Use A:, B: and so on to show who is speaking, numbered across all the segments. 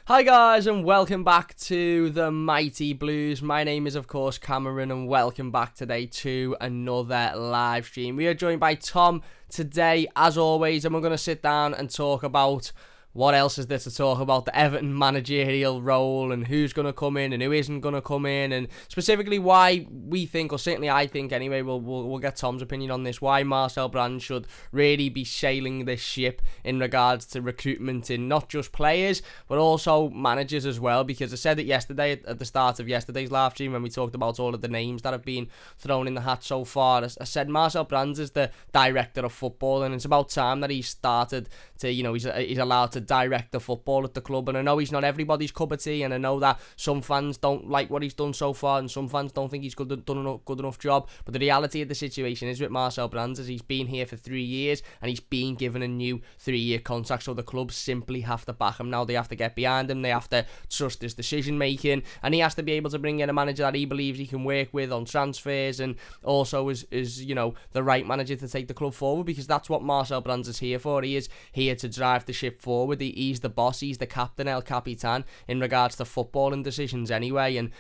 A: Hi guys, and welcome back to the Mighty Blues. My name is of course Cameron, and welcome back today to another live stream. We are joined by Tom today as always, and we're going to sit down and talk about what else is there to talk about, the Everton managerial role and who's going to come in and who isn't going to come in, and specifically why we think, or certainly I think anyway, we'll get Tom's opinion on this, why Marcel Brands should really be sailing this ship in regards to recruitment in not just players but also managers as well, because I said it yesterday at the start of yesterday's live stream when we talked about all of the names that have been thrown in the hat so far. I said Marcel Brands is the director of football, and it's about time that he started to, he's allowed to direct the football at the club. And I know he's not everybody's cup of tea, and I know that some fans don't like what he's done so far, and some fans don't think he's done a good enough job. But the reality of the situation is with Marcel Brands is he's been here for 3 years and he's been given a new 3-year contract, so the club simply have to back him now. They have to get behind him, they have to trust his decision making, and he has to be able to bring in a manager that he believes he can work with on transfers, and also is the right manager to take the club forward, because that's what Marcel Brands is here for. He is here to drive the ship forward. He's the boss, he's the captain, El Capitan, in regards to footballing decisions anyway. And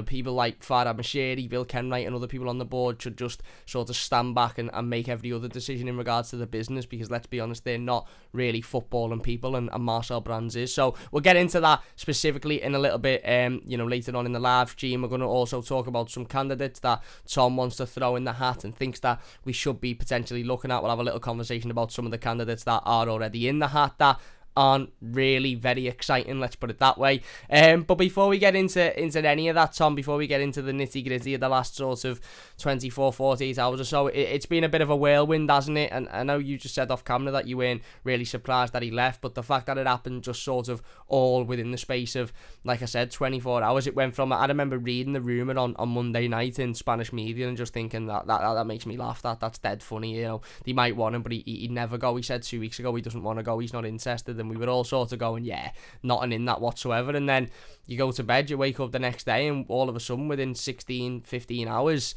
A: people like Farhad Mashiri, Bill Kenwright and other people on the board should just sort of stand back and make every other decision in regards to the business, because let's be honest, they're not really footballing people, and Marcel Brands is. So we'll get into that specifically in a little bit later on in the live stream. We're going to also talk about some candidates that Tom wants to throw in the hat and thinks that we should be potentially looking at. We'll have a little conversation about some of the candidates that are already in the hat that aren't really very exciting, let's put it that way. But before we get into any of that, Tom, before we get into the nitty gritty of the last sort of 24, 48 hours or so, it's been a bit of a whirlwind, hasn't it? And I know you just said off camera that you weren't really surprised that he left, but the fact that it happened just sort of all within the space of, like I said, 24 hours, it went from, I remember reading the rumour on Monday night in Spanish media and just thinking that makes me laugh, that's dead funny, they might want him, but he'd never go. He said 2 weeks ago he doesn't want to go, he's not interested, and we were all sort of going, yeah, nothing in that whatsoever. And then you go to bed, you wake up the next day, and all of a sudden within 16, 15 hours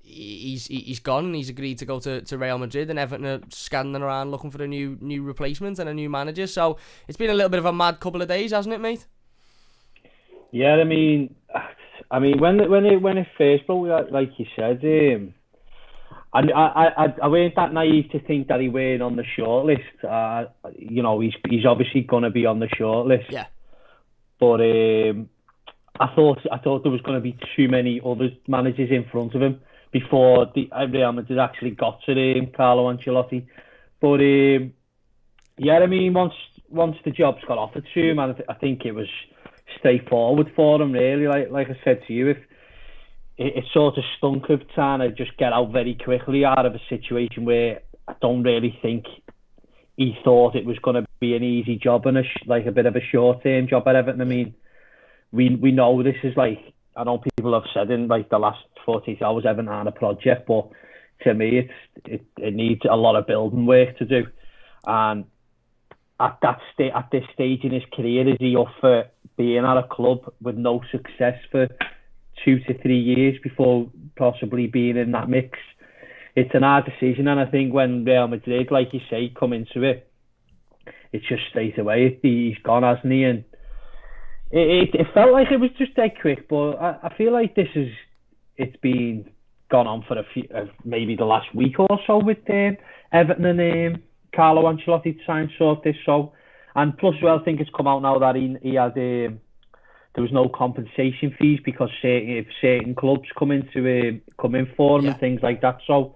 A: he's gone, and he's agreed to go to Real Madrid, and Everton are scanning around looking for a new replacement and a new manager. So it's been a little bit of a mad couple of days, hasn't it, mate?
B: Yeah, I mean when it first broke, like you said, I weren't that naive to think that he weren't on the shortlist. He's obviously going to be on the shortlist.
A: Yeah.
B: But I thought there was going to be too many other managers in front of him before the Real Madrid actually got to Carlo Ancelotti. But once the jobs got offered to him, I think it was straightforward for him, really. Like I said to you, it sort of stunk of trying to just get out very quickly out of a situation where I don't really think he thought it was going to be an easy job and a bit of a short-term job at Everton. I mean, we know this is I know people have said in the last 48 hours Everton had a project, but to me it needs a lot of building work to do. And at this stage in his career, is he up for being at a club with no success for 2 to 3 years before possibly being in that mix? It's an hard decision, and I think when Real Madrid, like you say, come into it, it's just straight away he's gone, hasn't he? And it felt like it was just dead quick, but I feel like it's been gone on for a few, maybe the last week or so with Everton and Carlo Ancelotti to try and sort this. So, and plus, I think it's come out now that he had there was no compensation fees because certain clubs come in for him and things like that. So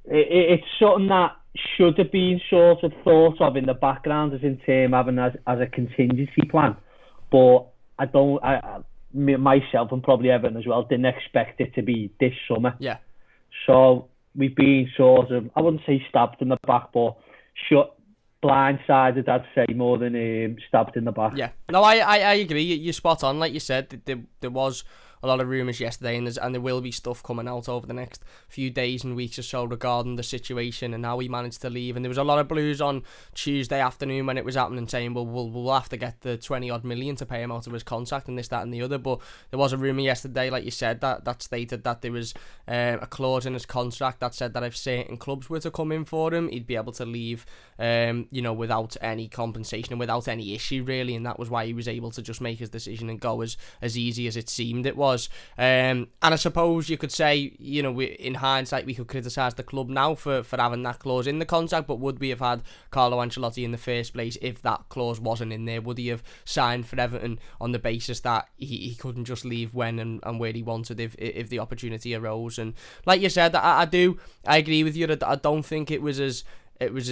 B: it's something that should have been sort of thought of in the background as in term having as a contingency plan. But myself and probably Everton as well didn't expect it to be this summer.
A: Yeah.
B: So we've been sort of, I wouldn't say stabbed in the back, but blindsided, I'd say, more than stabbed in the back.
A: Yeah, no, I agree. You're spot on. Like you said, there was a lot of rumours yesterday, and there will be stuff coming out over the next few days and weeks or so regarding the situation and how he managed to leave. And there was a lot of Blues on Tuesday afternoon when it was happening saying, well, we'll have to get the 20-odd million to pay him out of his contract and this, that and the other. But there was a rumour yesterday, like you said, that stated that there was a clause in his contract that said that if certain clubs were to come in for him, he'd be able to leave, without any compensation and without any issue, really. And that was why he was able to just make his decision and go as easy as it seemed it was. And I suppose you could say, in hindsight, we could criticise the club now for having that clause in the contract, but would we have had Carlo Ancelotti in the first place if that clause wasn't in there? Would he have signed for Everton on the basis that he couldn't just leave when and where he wanted if the opportunity arose? And like you said, I agree with you that I don't think it was as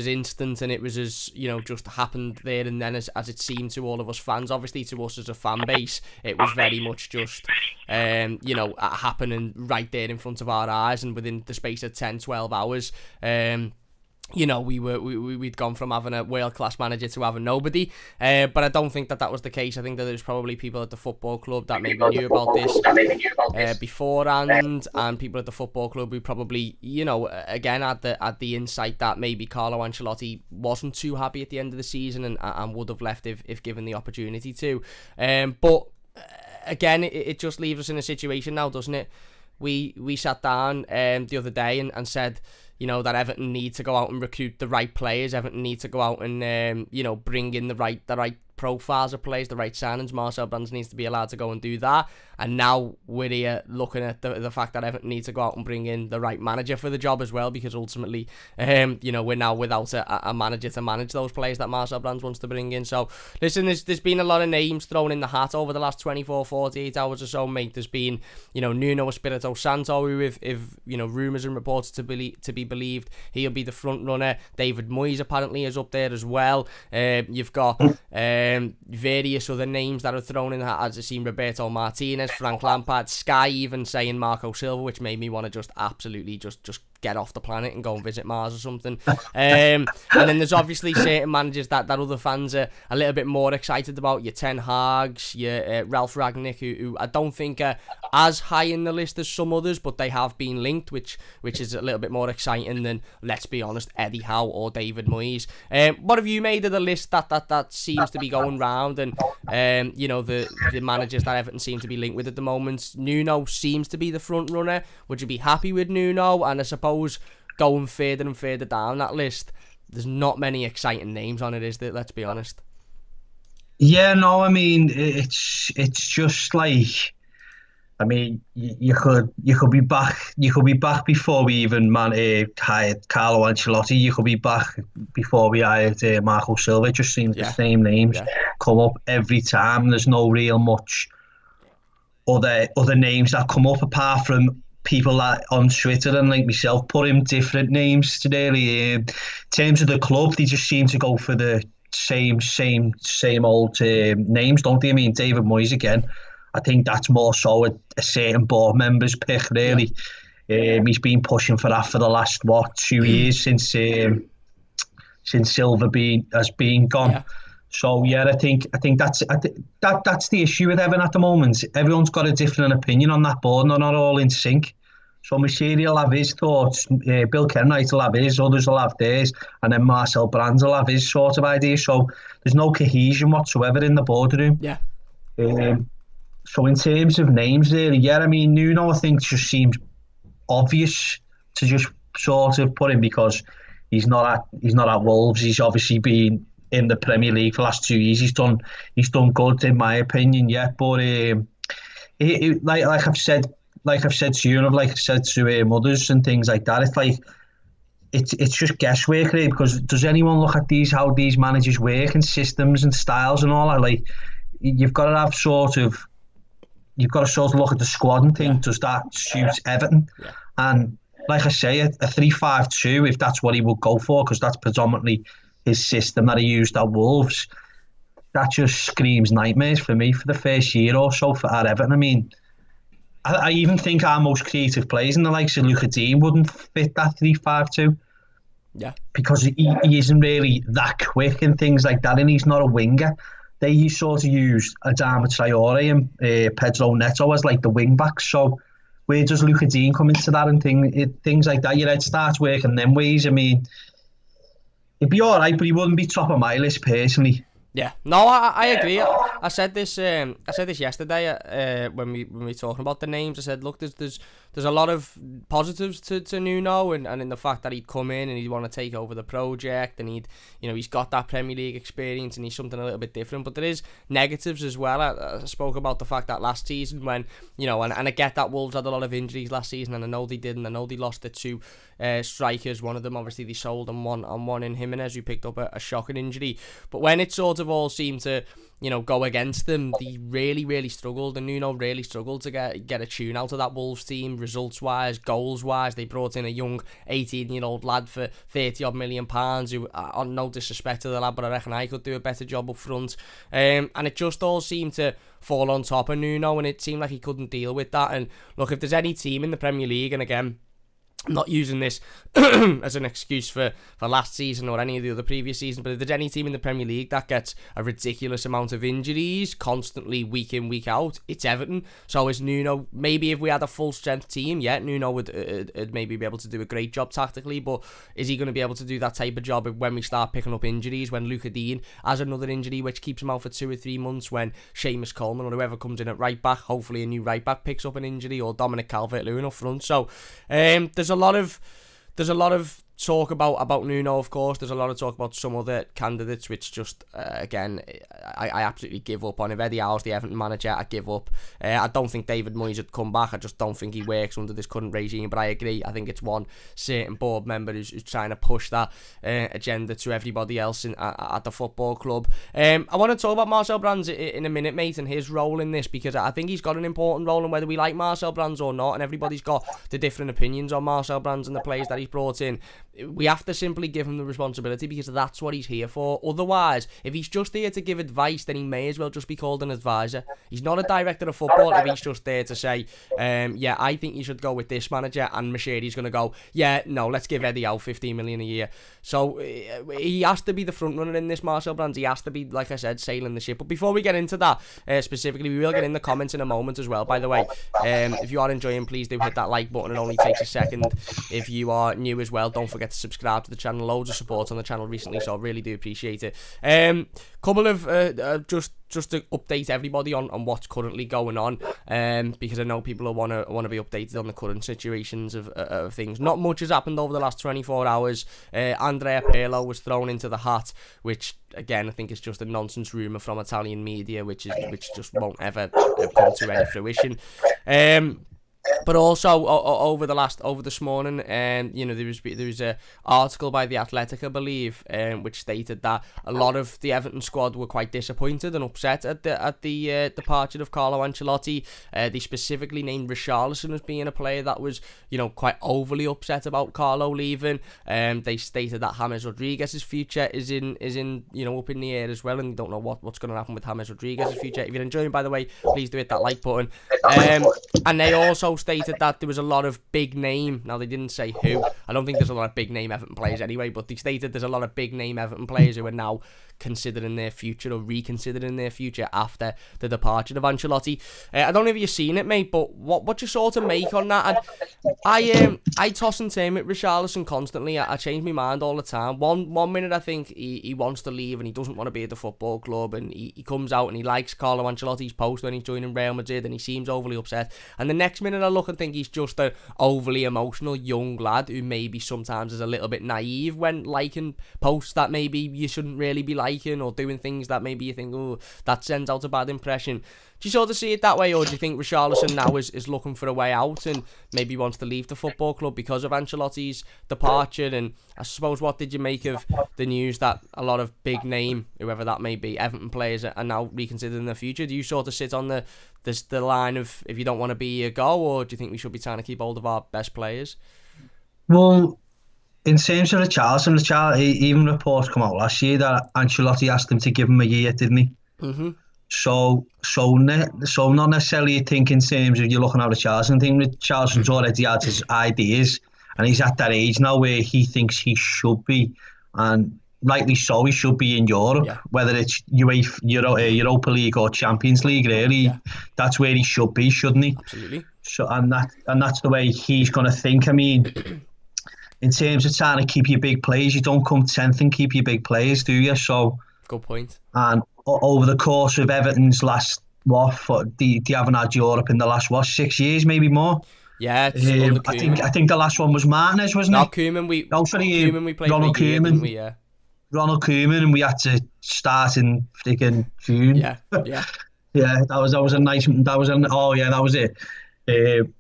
A: instant and it was as, just happened there and then as it seemed to all of us fans. Obviously, to us as a fan base, it was very much just, happening right there in front of our eyes, and within the space of 10, 12 hours, we'd gone from having a world-class manager to having nobody, but I don't think that was the case. I think that there's probably people at the football club that maybe knew about this beforehand, and people at the football club who probably, again had the insight that maybe Carlo Ancelotti wasn't too happy at the end of the season and would have left if given the opportunity to. But again, it just leaves us in a situation now, doesn't it? We sat down the other day and said, that Everton need to go out and recruit the right players. Everton need to go out and bring in the right profiles of players, the right signings. Marcel Brands needs to be allowed to go and do that. And now we're here looking at the fact that Everton need to go out and bring in the right manager for the job as well, because ultimately, we're now without a manager to manage those players that Marcel Brands wants to bring in. So, listen, there's been a lot of names thrown in the hat over the last 24, 48 hours or so, mate. There's been, Nuno Espirito Santo, who if rumours and reports to be believed, he'll be the front runner. David Moyes apparently is up there as well. You've got various other names that are thrown in the hat, as I've seen Roberto Martinez, Frank Lampard, Sky even saying Marco Silva, which made me want to just absolutely just get off the planet and go and visit Mars or something. And then there's obviously certain managers that other fans are a little bit more excited about. Your Ten Hags, your Ralph Rangnick, who I don't think are as high in the list as some others, but they have been linked, which is a little bit more exciting than, let's be honest, Eddie Howe or David Moyes. What have you made of the list that seems to be going round, and the managers that Everton seem to be linked with at the moment? Nuno seems to be the front runner. Would you be happy with Nuno? And I suppose going further and further down that list, there's not many exciting names on it, is there? Let's be honest.
C: Yeah, no, I mean, it's just like, I mean, you could be back before we even hired Carlo Ancelotti. You could be back before we hired Marco Silva. It just seems the same names come up every time. There's no real much other names that come up apart from people that on Twitter and like myself put in different names today. In terms of the club, they just seem to go for the same old names, don't they? I mean, David Moyes again. I think that's more so a certain board member's pick, really. He's been pushing for that for the last 2 years since Silva has been gone. Yeah. So yeah, I think that's the issue with Everton at the moment. Everyone's got a different opinion on that board, and they're not all in sync. So Machiri will have his thoughts, Bill Kenwright will have his, others will have theirs, and then Marcel Brands will have his sort of idea. So there's no cohesion whatsoever in the boardroom.
A: Yeah.
C: So in terms of names, really, I mean, Nuno, I think, just seems obvious to just sort of put him, because he's not at Wolves. He's obviously been in the Premier League for the last 2 years. He's done good, in my opinion. Yeah, but like I've said to you, and like I've said to others and things like that, it's like it's just guesswork, really, because does anyone look at how these managers work and systems and styles and all that? Like, you've got to sort of look at the squad and think, does that suit Everton? Yeah. And like I say, a 3-5-2, if that's what he would go for, because that's predominantly his system that he used at Wolves, that just screams nightmares for me for the first year or so at Everton. I mean, I even think our most creative players in the likes of Luca Dean wouldn't fit that 3-5-2.
A: Yeah.
C: Because he isn't really that quick and things like that, and he's not a winger. they sort of used Adama Traore and Pedro Neto as like the wing backs. So where does Luca Dean come into that and things like that? Your head starts working them ways. I mean, he'd be all right, but he wouldn't be top of my list personally.
A: Yeah, no, I agree. I said this yesterday when we were talking about the names. I said, look, there's a lot of positives to Nuno, and in the fact that he'd come in and he'd want to take over the project, and he's got that Premier League experience and he's something a little bit different. But there is negatives as well. I spoke about the fact that last season when, and I get that Wolves had a lot of injuries last season, and I know they did, and I know they lost the two strikers. One of them obviously they sold, and one in Jimenez who picked up a shocking injury. But when it sort of all seemed to go against them, they really, really struggled, and Nuno really struggled to get a tune out of that Wolves team, results-wise, goals-wise. They brought in a young 18-year-old lad for £30-odd million, who, on no disrespect to the lad, but I reckon I could do a better job up front. And it just all seemed to fall on top of Nuno, and it seemed like he couldn't deal with that. And look, if there's any team in the Premier League, and again, I'm not using this as an excuse for last season or any of the other previous seasons, but if there's any team in the Premier League that gets a ridiculous amount of injuries constantly week in, week out, it's Everton. So is Nuno, maybe if we had a full strength team, Nuno would maybe be able to do a great job tactically, but is he going to be able to do that type of job when we start picking up injuries, when Luca Dean has another injury which keeps him out for 2 or 3 months, when Seamus Coleman or whoever comes in at right back, hopefully a new right back, picks up an injury, or Dominic Calvert-Lewin up front. So there's a lot of talk about Nuno, of course. There's a lot of talk about some other candidates, which just, again, I absolutely give up on. If Eddie Howe's the Everton manager, I give up. I don't think David Moyes would come back. I just don't think he works under this current regime, but I agree. I think it's one certain board member who's trying to push that agenda to everybody else at the football club. I want to talk about Marcel Brands in a minute, mate, and his role in this, because I think he's got an important role in whether we like Marcel Brands or not, and everybody's got the different opinions on Marcel Brands and the players that he's brought in. We have to simply give him the responsibility, because that's what he's here for. Otherwise, if he's just there to give advice, then he may as well just be called an advisor. He's not a director of football if he's just there to say, I think you should go with this manager, and Machiri's going to go, let's give Eddie Howe 15 million a year. So he has to be the front runner in this, Marcel Brands. He has to be, like I said, sailing the ship. But before we get into that specifically, we will get in the comments in a moment as well, by the way. If you are enjoying, please do hit that like button. It only takes a second. If you are new as well, don't forget to subscribe to the channel. Loads of support on the channel recently, so I really do appreciate it. Couple of just to update everybody on what's currently going on, because I know people will want to be updated on the current situations of things. Not much has happened over the last 24 hours. Andrea Pirlo was thrown into the hat, which again I think is just a nonsense rumour from Italian media, which just won't ever come to any fruition. But also over this morning, there was a article by The Athletic, I believe, which stated that a lot of the Everton squad were quite disappointed and upset at the departure of Carlo Ancelotti. They specifically named Richarlison as being a player that was, quite overly upset about Carlo leaving. They stated that James Rodriguez's future is in up in the air as well, and don't know what's going to happen with James Rodriguez's future. If you're enjoying, by the way, please do hit that like button. And they also stated that there was a lot of big name. Now, they didn't say who. I don't think there's a lot of big name Everton players anyway, but they stated there's a lot of big name Everton players who are now considering their future or reconsidering their future after the departure of Ancelotti. I don't know if you've seen it, mate, but what you sort of make on that? And I toss and turn with Richarlison constantly. I change my mind all the time. One minute I think he wants to leave and he doesn't want to be at the football club, and he comes out and he likes Carlo Ancelotti's post when he's joining Real Madrid and he seems overly upset. And the next minute I look and think he's just an overly emotional young lad who maybe sometimes is a little bit naive when liking posts that maybe you shouldn't really be liking, or doing things that maybe you think, oh, that sends out a bad impression. Do you sort of see it that way, or do you think Richarlison now is looking for a way out and maybe wants to leave the football club because of Ancelotti's departure? And I suppose, what did you make of the news that a lot of big name, whoever that may be, Everton players are now reconsidering their future? Do you sort of sit on the line of, if you don't want to be here, go, or do you think we should be trying to keep hold of our best players?
C: Well, in terms of Richarlison, even reports come out last year that Ancelotti asked him to give him a year, didn't he? Mm-hmm. So not necessarily think in terms of you're looking at Richarlison. I think Richarlison's already had his ideas, and he's at that age now where he thinks he should be. And rightly so, he should be in Europe, whether it's Europa League or Champions League. Really, that's where he should be, shouldn't he?
A: Absolutely.
C: So, and that's the way he's going to think. I mean, in terms of trying to keep your big players, you don't come 10th and keep your big players, do you? So,
A: good point.
C: And over the course of Everton's last they haven't had Europe in the last 6 years, maybe more.
A: Yeah, it's
C: I think the last one was Martinez, wasn't it?
A: Koeman. Koeman we played
C: Ronald
A: for a year,
C: Koeman,
A: didn't we? Yeah.
C: Ronald Koeman, and we had to start in freaking June.
A: Yeah.
C: Yeah, that was a nice. That was it.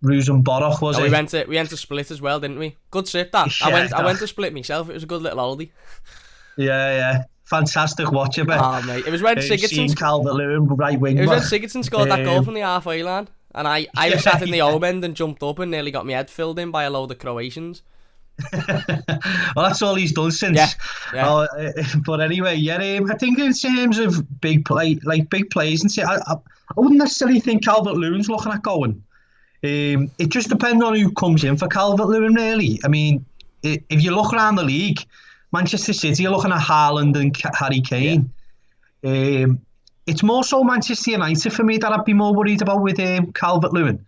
C: Ruse and Borok, was it?
A: We went to Split as well, didn't we? Good trip that.
C: Yeah,
A: I went to Split myself. It was a good little holiday.
C: Yeah. Fantastic watch, but
A: mate, it was when Sigurdsson
C: Calvert-Lewin right wing.
A: It was when Sigurdsson scored that goal from the halfway line, and I was sat in the home end and jumped up and nearly got my head filled in by a load of Croatians.
C: Well, that's all he's done since.
A: Yeah.
C: But anyway, I think in terms of big plays, and I wouldn't necessarily think Calvert-Lewin's looking at going. It just depends on who comes in for Calvert-Lewin, really. I mean, if you look around the league, Manchester City are looking at Haaland and Harry Kane. It's more so Manchester United for me that I'd be more worried about with Calvert-Lewin,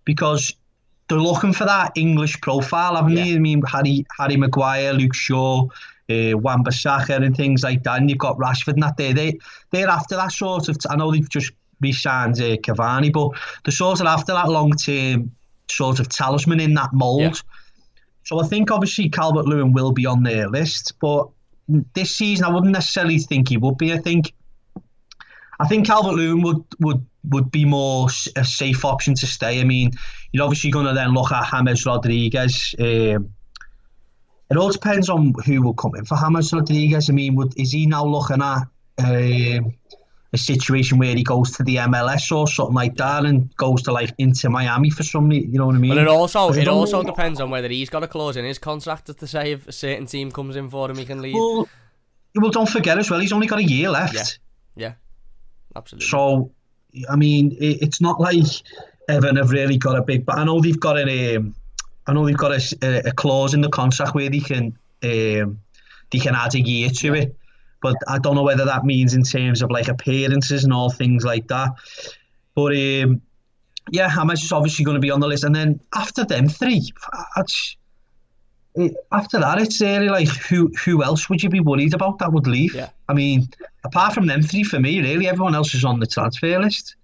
C: because they're looking for that English profile, haven't they? I mean, Harry Maguire, Luke Shaw, Wan-Bissaka and things like that, and you've got Rashford and that there. They're after that sort of... I know they've just re-signed Cavani, but they're sort of after that long-term sort of talisman in that mould. Yeah. So I think obviously Calvert-Lewin will be on their list, but this season I wouldn't necessarily think he would be. I think Calvert-Lewin would be more a safe option to stay. I mean, you're obviously going to then look at James Rodriguez. It all depends on who will come in for James Rodriguez. I mean, is he now looking at a situation where he goes to the MLS or something like that and goes to into Miami for some, you know what I mean?
A: But it also depends on whether he's got a clause in his contract to say if a certain team comes in for him, he can leave.
C: Well, don't forget as well, he's only got a year left.
A: Yeah, absolutely.
C: So, I mean, it's not like Everton have really got a big. But I know they've got a clause in the contract where they can add a year to it. But I don't know whether that means in terms of appearances and all things like that. But James is obviously going to be on the list. And then after them three, after that, it's really who else would you be worried about that would leave?
A: Yeah.
C: I mean, apart from them three, for me, really, everyone else is on the transfer list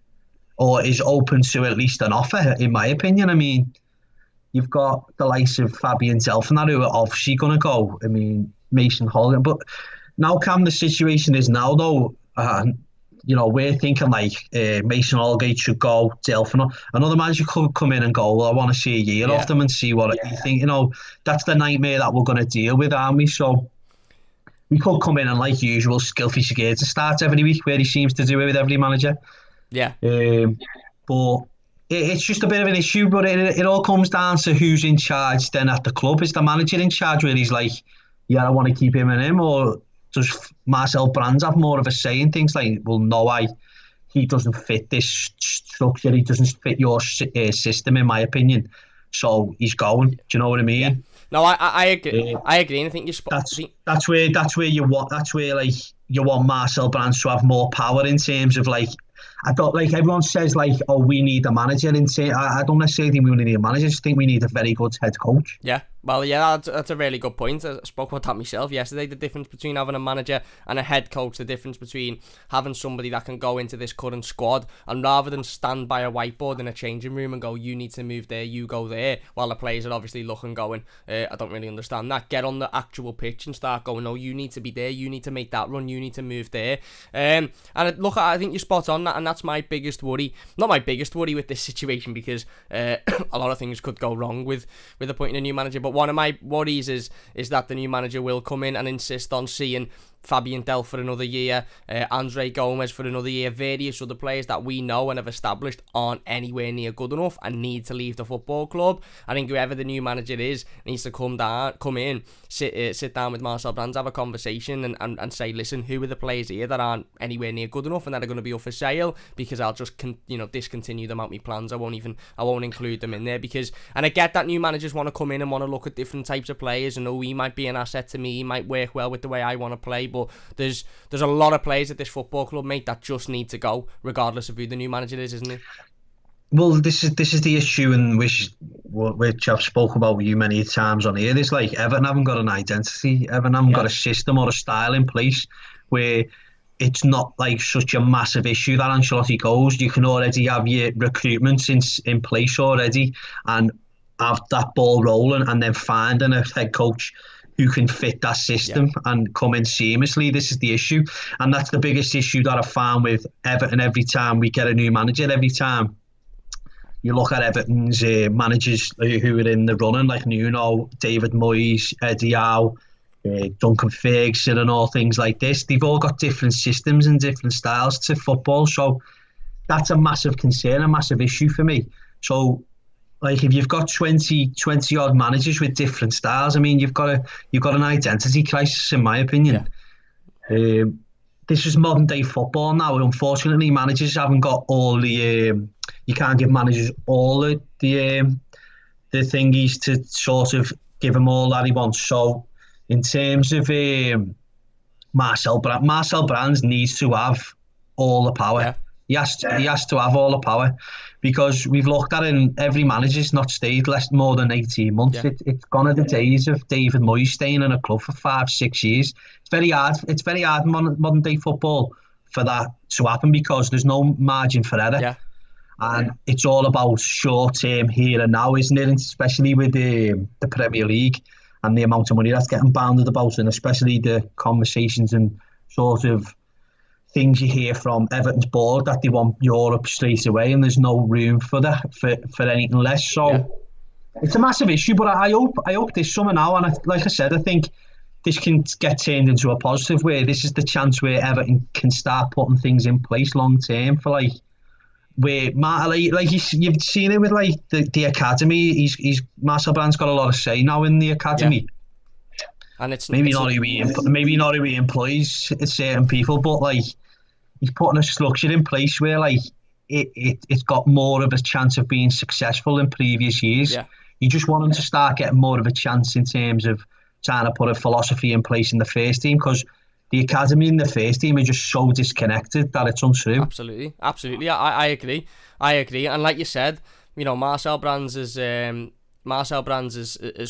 C: or is open to at least an offer, in my opinion. I mean, you've got the likes of Fabian Delph and that who are obviously going to go. I mean, Mason Holgate, but now, Cam, the situation is now, though, we're thinking Mason Holgate should go, Delph, another manager could come in and go, well, I want to see a year off them and see what you think. That's the nightmare that we're going to deal with, aren't we? So we could come in and, like usual, Skilfy Sigurdsson to start every week, where he seems to do it with every manager.
A: Yeah.
C: But it's just a bit of an issue, but it all comes down to who's in charge then at the club. Is the manager in charge where he's like, I want to keep him and him, or does Marcel Brands have more of a say in things like, well, no, he doesn't fit this structure, he doesn't fit your system, in my opinion, so he's going. Do you know what I mean?
A: Yeah. No, I agree. I agree, and I think
C: that's where you want Marcel Brands to have more power in terms of I don't everyone says we need a manager. I don't necessarily think we need a manager. I just think we need a very good head coach.
A: Yeah, well, yeah, that's a really good point. I spoke about that myself yesterday. The difference between having a manager and a head coach. The difference between having somebody that can go into this current squad and rather than stand by a whiteboard in a changing room and go, you need to move there, you go there, while the players are obviously looking, going, I don't really understand that. Get on the actual pitch and start going, no, you need to be there, you need to make that run, you need to move there. And look, I think you're spot on that, and that's my biggest worry. Not my biggest worry with this situation, because a lot of things could go wrong with appointing a new manager, but one of my worries is that the new manager will come in and insist on seeing Fabian Delph for another year, Andre Gomez for another year, various other players that we know and have established aren't anywhere near good enough and need to leave the football club. I think whoever the new manager is needs to come in, sit down with Marcel Brands, have a conversation and say, listen, who are the players here that aren't anywhere near good enough and that are going to be up for sale, because I'll just discontinue them out my plans. I won't include them in there, because, and I get that new managers want to come in and want to look at different types of players, and he might be an asset to me, he might work well with the way I want to play, but there's a lot of players at this football club, mate, that just need to go regardless of who the new manager is, isn't it?
C: Well, this is the issue, in which I've spoke about with you many times on here. There's like, Everton haven't got an identity, Everton haven't got a system or a style in place where it's not like such a massive issue that Ancelotti goes. You can already have your recruitment in place already and have that ball rolling, and then finding a head coach who can fit that system and come in seamlessly. This is the issue, and that's the biggest issue that I found with Everton. Every time we get a new manager, every time you look at Everton's managers who are in the running, like Nuno, David Moyes, Eddie Howe, Duncan Ferguson and all things like this, they've all got different systems and different styles to football. So that's a massive concern, a massive issue for me. So like, if you've got 20 odd managers with different styles, I mean, you've got an identity crisis, in my opinion. This is modern day football now. Unfortunately, managers haven't got all the you can't give managers all the thingies to sort of give him all that he wants. So in terms of Marcel Brands needs to have all the power. He has to have all the power, because we've looked at it, every manager's not stayed more than 18 months. It's gone at the days of David Moyes staying in a club for 5-6 years. It's very hard in modern day football for that to happen, because there's no margin for error. And it's all about short term, here and now, isn't it? And especially with the Premier League and the amount of money that's getting bounded about, and especially the conversations and sort of things you hear from Everton's board that they want Europe straight away, and there's no room for that for anything less. So it's a massive issue, but I hope this summer now, and like I said, I think this can get turned into a positive, where this is the chance where Everton can start putting things in place long term for where you've seen it with the academy. He's Marcel Brands got a lot of say now in the academy. And it's maybe not who he employs certain people, but he's putting a structure in place where it's got more of a chance of being successful in previous years. You just want him to start getting more of a chance in terms of trying to put a philosophy in place in the first team, because the academy and the first team are just so disconnected that it's untrue.
A: Absolutely. I agree. And like you said, Marcel Brands has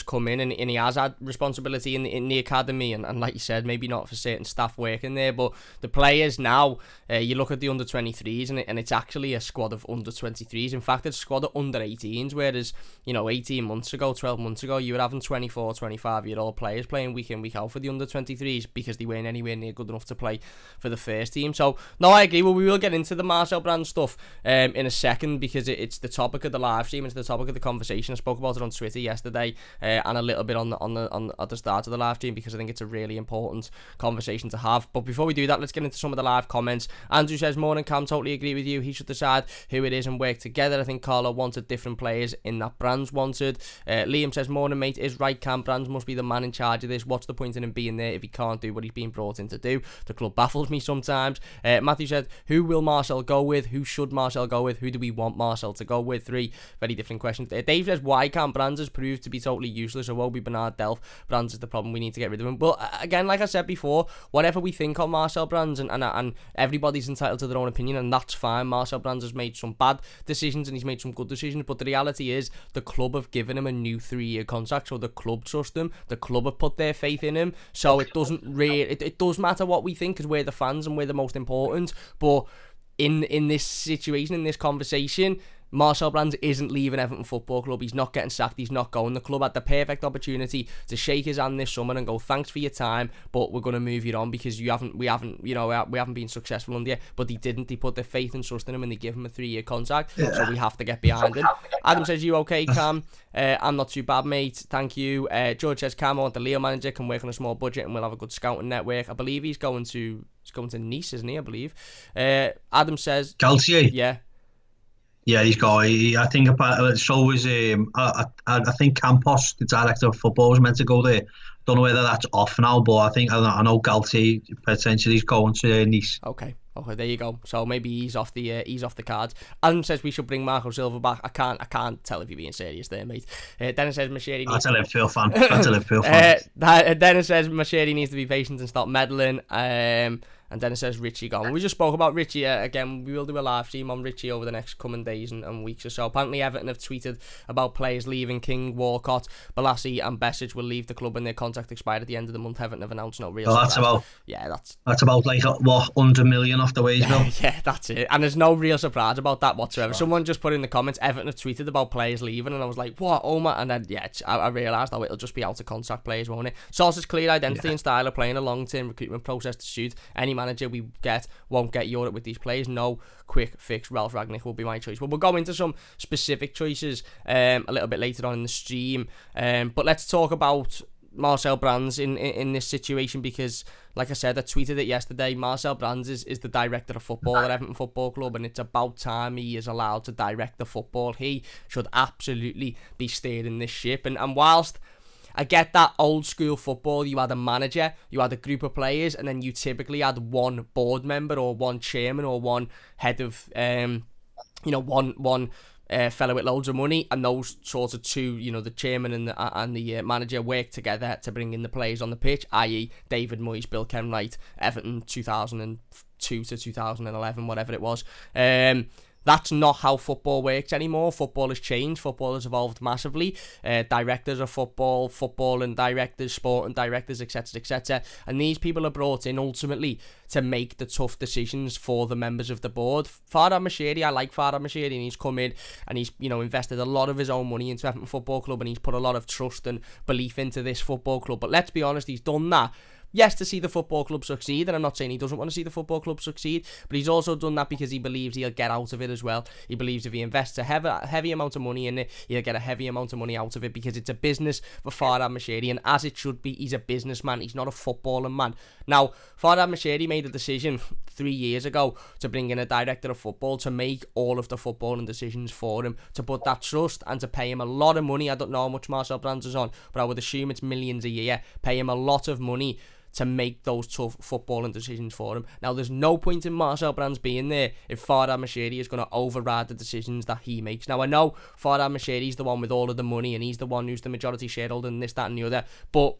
A: come in and he has had responsibility in the academy, and like you said, maybe not for certain staff working there, but the players now, you look at the under-23s and it's actually a squad of under-23s. In fact, it's a squad of under-18s, whereas 18 months ago, 12 months ago, you were having 24, 25-year-old players playing week in, week out for the under-23s, because they weren't anywhere near good enough to play for the first team. So no, I agree. Well, we will get into the Marcel Brands stuff in a second, because it's the topic of the live stream, it's the topic of the conversation. I spoke about it on Twitter yesterday, and a little bit at the start of the live stream, because I think it's a really important conversation to have. But before we do that, let's get into some of the live comments. Andrew says, morning Cam, totally agree with you, he should decide who it is and work together. I think Carlo wanted different players in that Brands wanted. Liam says, morning mate, is right Cam, Brands must be the man in charge of this. What's the point in him being there if he can't do what he's being brought in to do? The club baffles me sometimes. Matthew said, who will Marcel go with? Who should Marcel go with? Who do we want Marcel to go with? 3 very different questions. Dave says, why can't Brands has proved to be totally useless, or Obi Bernard Delph? Brands is the problem, we need to get rid of him. But again, like I said before, whatever we think on Marcel Brands, and everybody's entitled to their own opinion, and that's fine. Marcel Brands has made some bad decisions and he's made some good decisions, but the reality is the club have given him a new 3-year contract, so the club trust him, the club have put their faith in him, so it doesn't really, it does matter what we think, because we're the fans and we're the most important. But in this situation, in this conversation, Marcel Brands isn't leaving Everton Football Club. He's not getting sacked. He's not going. The club had the perfect opportunity to shake his hand this summer and go, thanks for your time, but we're going to move you on because we haven't been successful under you. But they didn't. They put their faith and trust in him and they give him a 3-year contract. Yeah. So we have to get behind him. Adam says, you okay, Cam? I'm not too bad, mate. Thank you. George says, Cam, I want the Leo manager, can work on a small budget and we'll have a good scouting network. I believe he's going to Nice, isn't he? I believe. Adam says,
C: Galtier.
A: Yeah.
C: Yeah, he's got. I think about so is I think Campos, the director of football, was meant to go there. Don't know whether that's off now, but I know Galtier potentially is going to Nice.
A: Okay, there you go. So maybe he's off the cards. Adam says we should bring Marco Silva back. I can't tell if you're being serious there, mate. Dennis says Macheri.
C: That's a Liverpool fan.
A: Dennis says Macheri needs to be patient and stop meddling. And then it says Richie gone. We just spoke about Richie again. We will do a live stream on Richie over the next coming days and weeks or so. Apparently Everton have tweeted about players leaving. King, Walcott, Balassi and Besic will leave the club when their contract expired at the end of the month. Everton have announced no real surprise. That's about
C: like what, 100 million off the wage bill.
A: Yeah, that's it. And there's no real surprise about that whatsoever. Sure. Someone just put in the comments Everton have tweeted about players leaving and I was like, what? Oh my. And then I realised it'll just be out of contract players, won't it? Source's clear identity and style of playing a long-term recruitment process to suit any manager we get won't get Europe with these players. No quick fix. Ralph Rangnick will be my choice. But we'll go into some specific choices a little bit later on in the stream. But let's talk about Marcel Brands in this situation because, like I said, I tweeted it yesterday. Marcel Brands is the director of football at Everton Football Club, and it's about time he is allowed to direct the football. He should absolutely be steering this ship. And whilst I get that old school football, you had a manager, you had a group of players, and then you typically had one board member or one chairman or one head of, one fellow with loads of money, and those sorts of two, the chairman and the manager work together to bring in the players on the pitch, i.e. David Moyes, Bill Kenwright, Everton 2002 to 2011, whatever it was. That's not how football works anymore. Football has changed. Football has evolved massively. Directors of football and directors, sport and directors, etc., etc. And these people are brought in ultimately to make the tough decisions for the members of the board. Farhad Mashiri, I like Farhad Mashiri, and he's come in and he's invested a lot of his own money into Everton Football Club, and he's put a lot of trust and belief into this football club. But let's be honest, he's done that. Yes, to see the football club succeed, and I'm not saying he doesn't want to see the football club succeed, but he's also done that because he believes he'll get out of it as well. He believes if he invests a heavy amount of money in it, he'll get a heavy amount of money out of it because it's a business for Farhad Mashiri, and as it should be, he's a businessman, he's not a footballing man. Now, Farhad Mashiri made a decision 3 years ago to bring in a director of football to make all of the footballing decisions for him, to put that trust and to pay him a lot of money. I don't know how much Marcel Brands is on, but I would assume it's millions a year. Pay him a lot of money to make those tough footballing decisions for him. Now, there's no point in Marcel Brands being there if Farhad Mashiri is going to override the decisions that he makes. Now, I know Farhad Mashiri is the one with all of the money and he's the one who's the majority shareholder and this, that and the other, but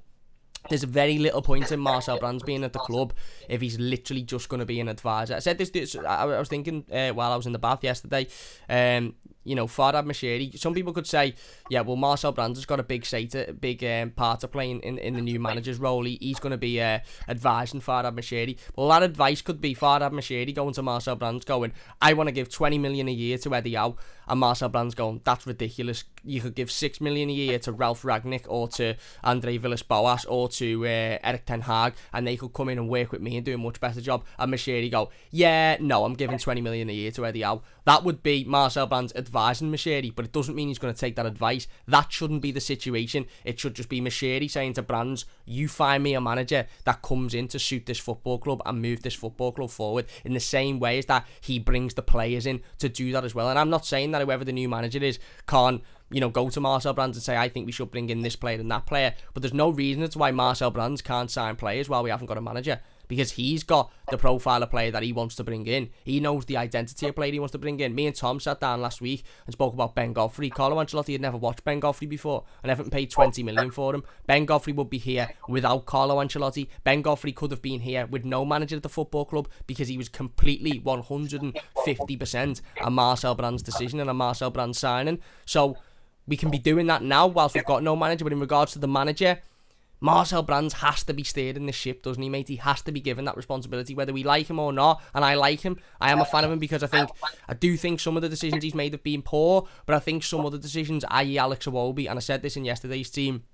A: there's very little point in Marcel Brands being at the club if he's literally just going to be an advisor. I said this I was thinking while I was in the bath yesterday, Farhad Mashiri, some people could say, yeah, well, Marcel Brands has got a big part to play in the new manager's role. He's going to be advising Farhad Mashiri. Well, that advice could be Farhad Mashiri going to Marcel Brands going, I want to give 20 million a year to Eddie Howe, and Marcel Brands going, that's ridiculous. You could give 6 million a year to Ralph Rangnick or to Andre Villas-Boas or to Erik ten Hag, and they could come in and work with me and do a much better job. And Mashiri go, yeah, no, I'm giving 20 million a year to Eddie Howe. That would be Marcel Brands advising Mashiri, but it doesn't mean he's going to take that advice. That shouldn't be the situation. It should just be Mashiri saying to Brands, you find me a manager that comes in to suit this football club and move this football club forward, in the same way as that he brings the players in to do that as well. And I'm not saying that whoever the new manager is can't go to Marcel Brands and say, I think we should bring in this player and that player. But there's no reason as to why Marcel Brands can't sign players while we haven't got a manager, because he's got the profile of player that he wants to bring in. He knows the identity of player he wants to bring in. Me and Tom sat down last week and spoke about Ben Godfrey. Carlo Ancelotti had never watched Ben Godfrey before and Everton paid 20 million for him. Ben Godfrey would be here without Carlo Ancelotti. Ben Godfrey could have been here with no manager at the football club because he was completely 150% a Marcel Brands decision and a Marcel Brands signing. So we can be doing that now whilst we've got no manager. But in regards to the manager, Marcel Brands has to be steering this ship, doesn't he, mate? He has to be given that responsibility, whether we like him or not. And I like him. I am a fan of him because I do think some of the decisions he's made have been poor, but I think some of the decisions, i.e. Alex Iwobi, and I said this in yesterday's team,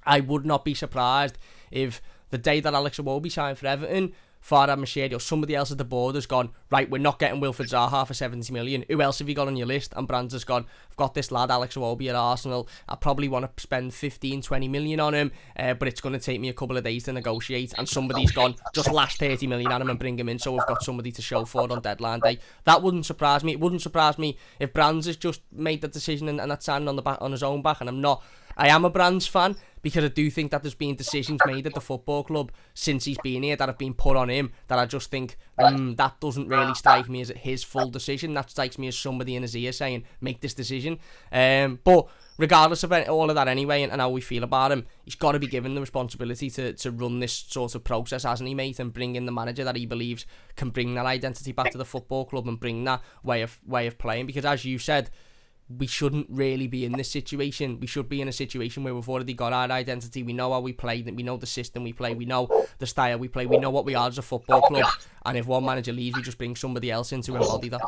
A: I would not be surprised if the day that Alex Iwobi signed for Everton, Farhad Moshiri or somebody else at the board has gone, right, we're not getting Wilfred Zaha for 70 million. Who else have you got on your list? And Brands has gone, I've got this lad, Alex Iwobi at Arsenal. I probably want to spend 15, 20 million on him, but it's going to take me a couple of days to negotiate. And somebody's gone, just lash 30 million at him and bring him in so we've got somebody to show for on deadline day. That wouldn't surprise me. It wouldn't surprise me if Brands has just made that decision and that's standing on his own back. And I am a Brands fan because I do think that there's been decisions made at the football club since he's been here that have been put on him that I just think that doesn't really strike me as his full decision. That strikes me as somebody in his ear saying, make this decision. But regardless of all of that anyway and how we feel about him, he's got to be given the responsibility to run this sort of process, hasn't he, mate? And bring in the manager that he believes can bring that identity back to the football club and bring that way of playing. Because as you said, we shouldn't really be in this situation. We should be in a situation where we've already got our identity. We know how we play. We know the system we play. We know the style we play. We know what we are as a football club. And if one manager leaves, we just bring somebody else in to embody that.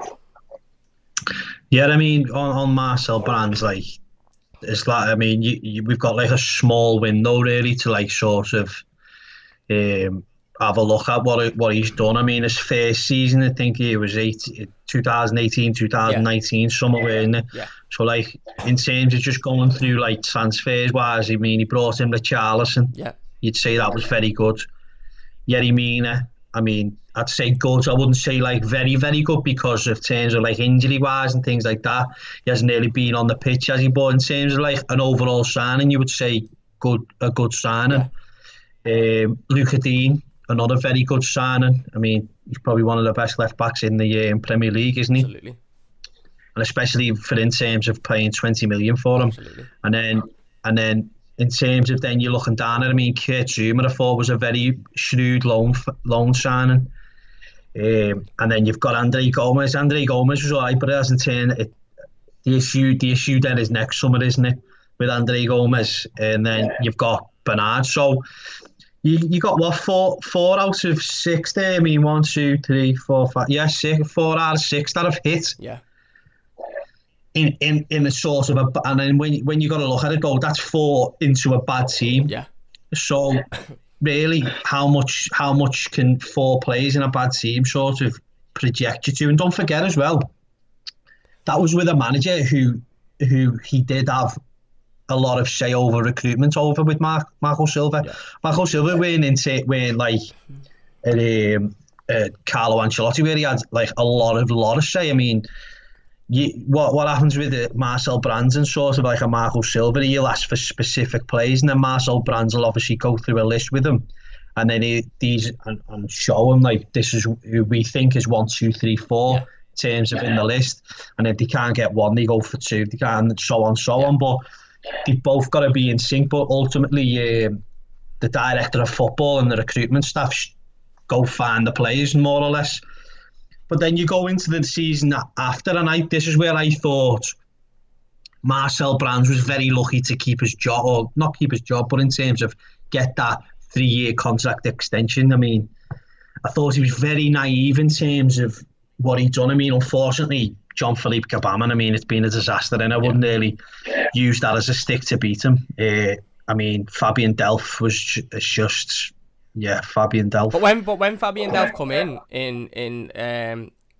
C: Yeah, I mean, on Marcel Brands, like, it's like, I mean, we've got like a small window really to like sort of have a look at what he's done. I mean, his first season, I think it was 2018, 2019, somewhere in it.
A: Yeah.
C: So, like, in terms of just going through, like, transfers-wise, I mean, he brought him to Charleston.
A: Yeah.
C: You'd say that was very good. Yerry Mina, I mean, I'd say good. I wouldn't say, like, very, very good because of terms of, like, injury-wise and things like that. He hasn't really been on the pitch, has he? But in terms of, like, an overall signing, you would say a good signing. Yeah. Luca Dean, another very good signing. I mean, he's probably one of the best left-backs in the Premier League, isn't he?
A: Absolutely.
C: And especially for in terms of paying 20 million for him.
A: Absolutely.
C: And then in terms of then you're looking down at, I mean, Kurt Zouma, I thought was a very shrewd loan signing. And then you've got Andre Gomez. Andre Gomez was alright, but it hasn't turned it. The issue then is next summer, isn't it? With Andre Gomez. And then you've got Bernard. So you got what, four out of six there? I mean, 1, 2, 3, 4, 5. Yeah, 4 out of 6 that have hit.
A: Yeah.
C: In a sort of and then when you got to look at it, go, that's 4 into a bad team.
A: Yeah.
C: So really, how much can 4 players in a bad team sort of project you to? And don't forget as well, that was with a manager who he did have a lot of say over recruitment over with Marco Silva. Yeah. Marco Silva went like Carlo Ancelotti, where he had like a lot of say. I mean, what happens with Marcel Brands and sort of like a Marco Silva, he'll ask for specific players, and then Marcel Brands will obviously go through a list with him, and then and show him like, this is who we think is 1, 2, 3, 4 in terms of in the list, and if they can't get 1, they go for 2, they can't, and so on. But they've both got to be in sync. But ultimately, the director of football and the recruitment staff go find the players more or less. But then you go into the season after, and this is where I thought Marcel Brands was very lucky to keep his job, or not keep his job, but in terms of get that 3-year contract extension. I mean, I thought he was very naive in terms of what he'd done. I mean, unfortunately, Jean-Philippe Gbamin, I mean, it's been a disaster, and I wouldn't really use that as a stick to beat him. I mean, Fabian Delph was just... Yeah, Fabian Delph. But
A: when Fabian Delph come in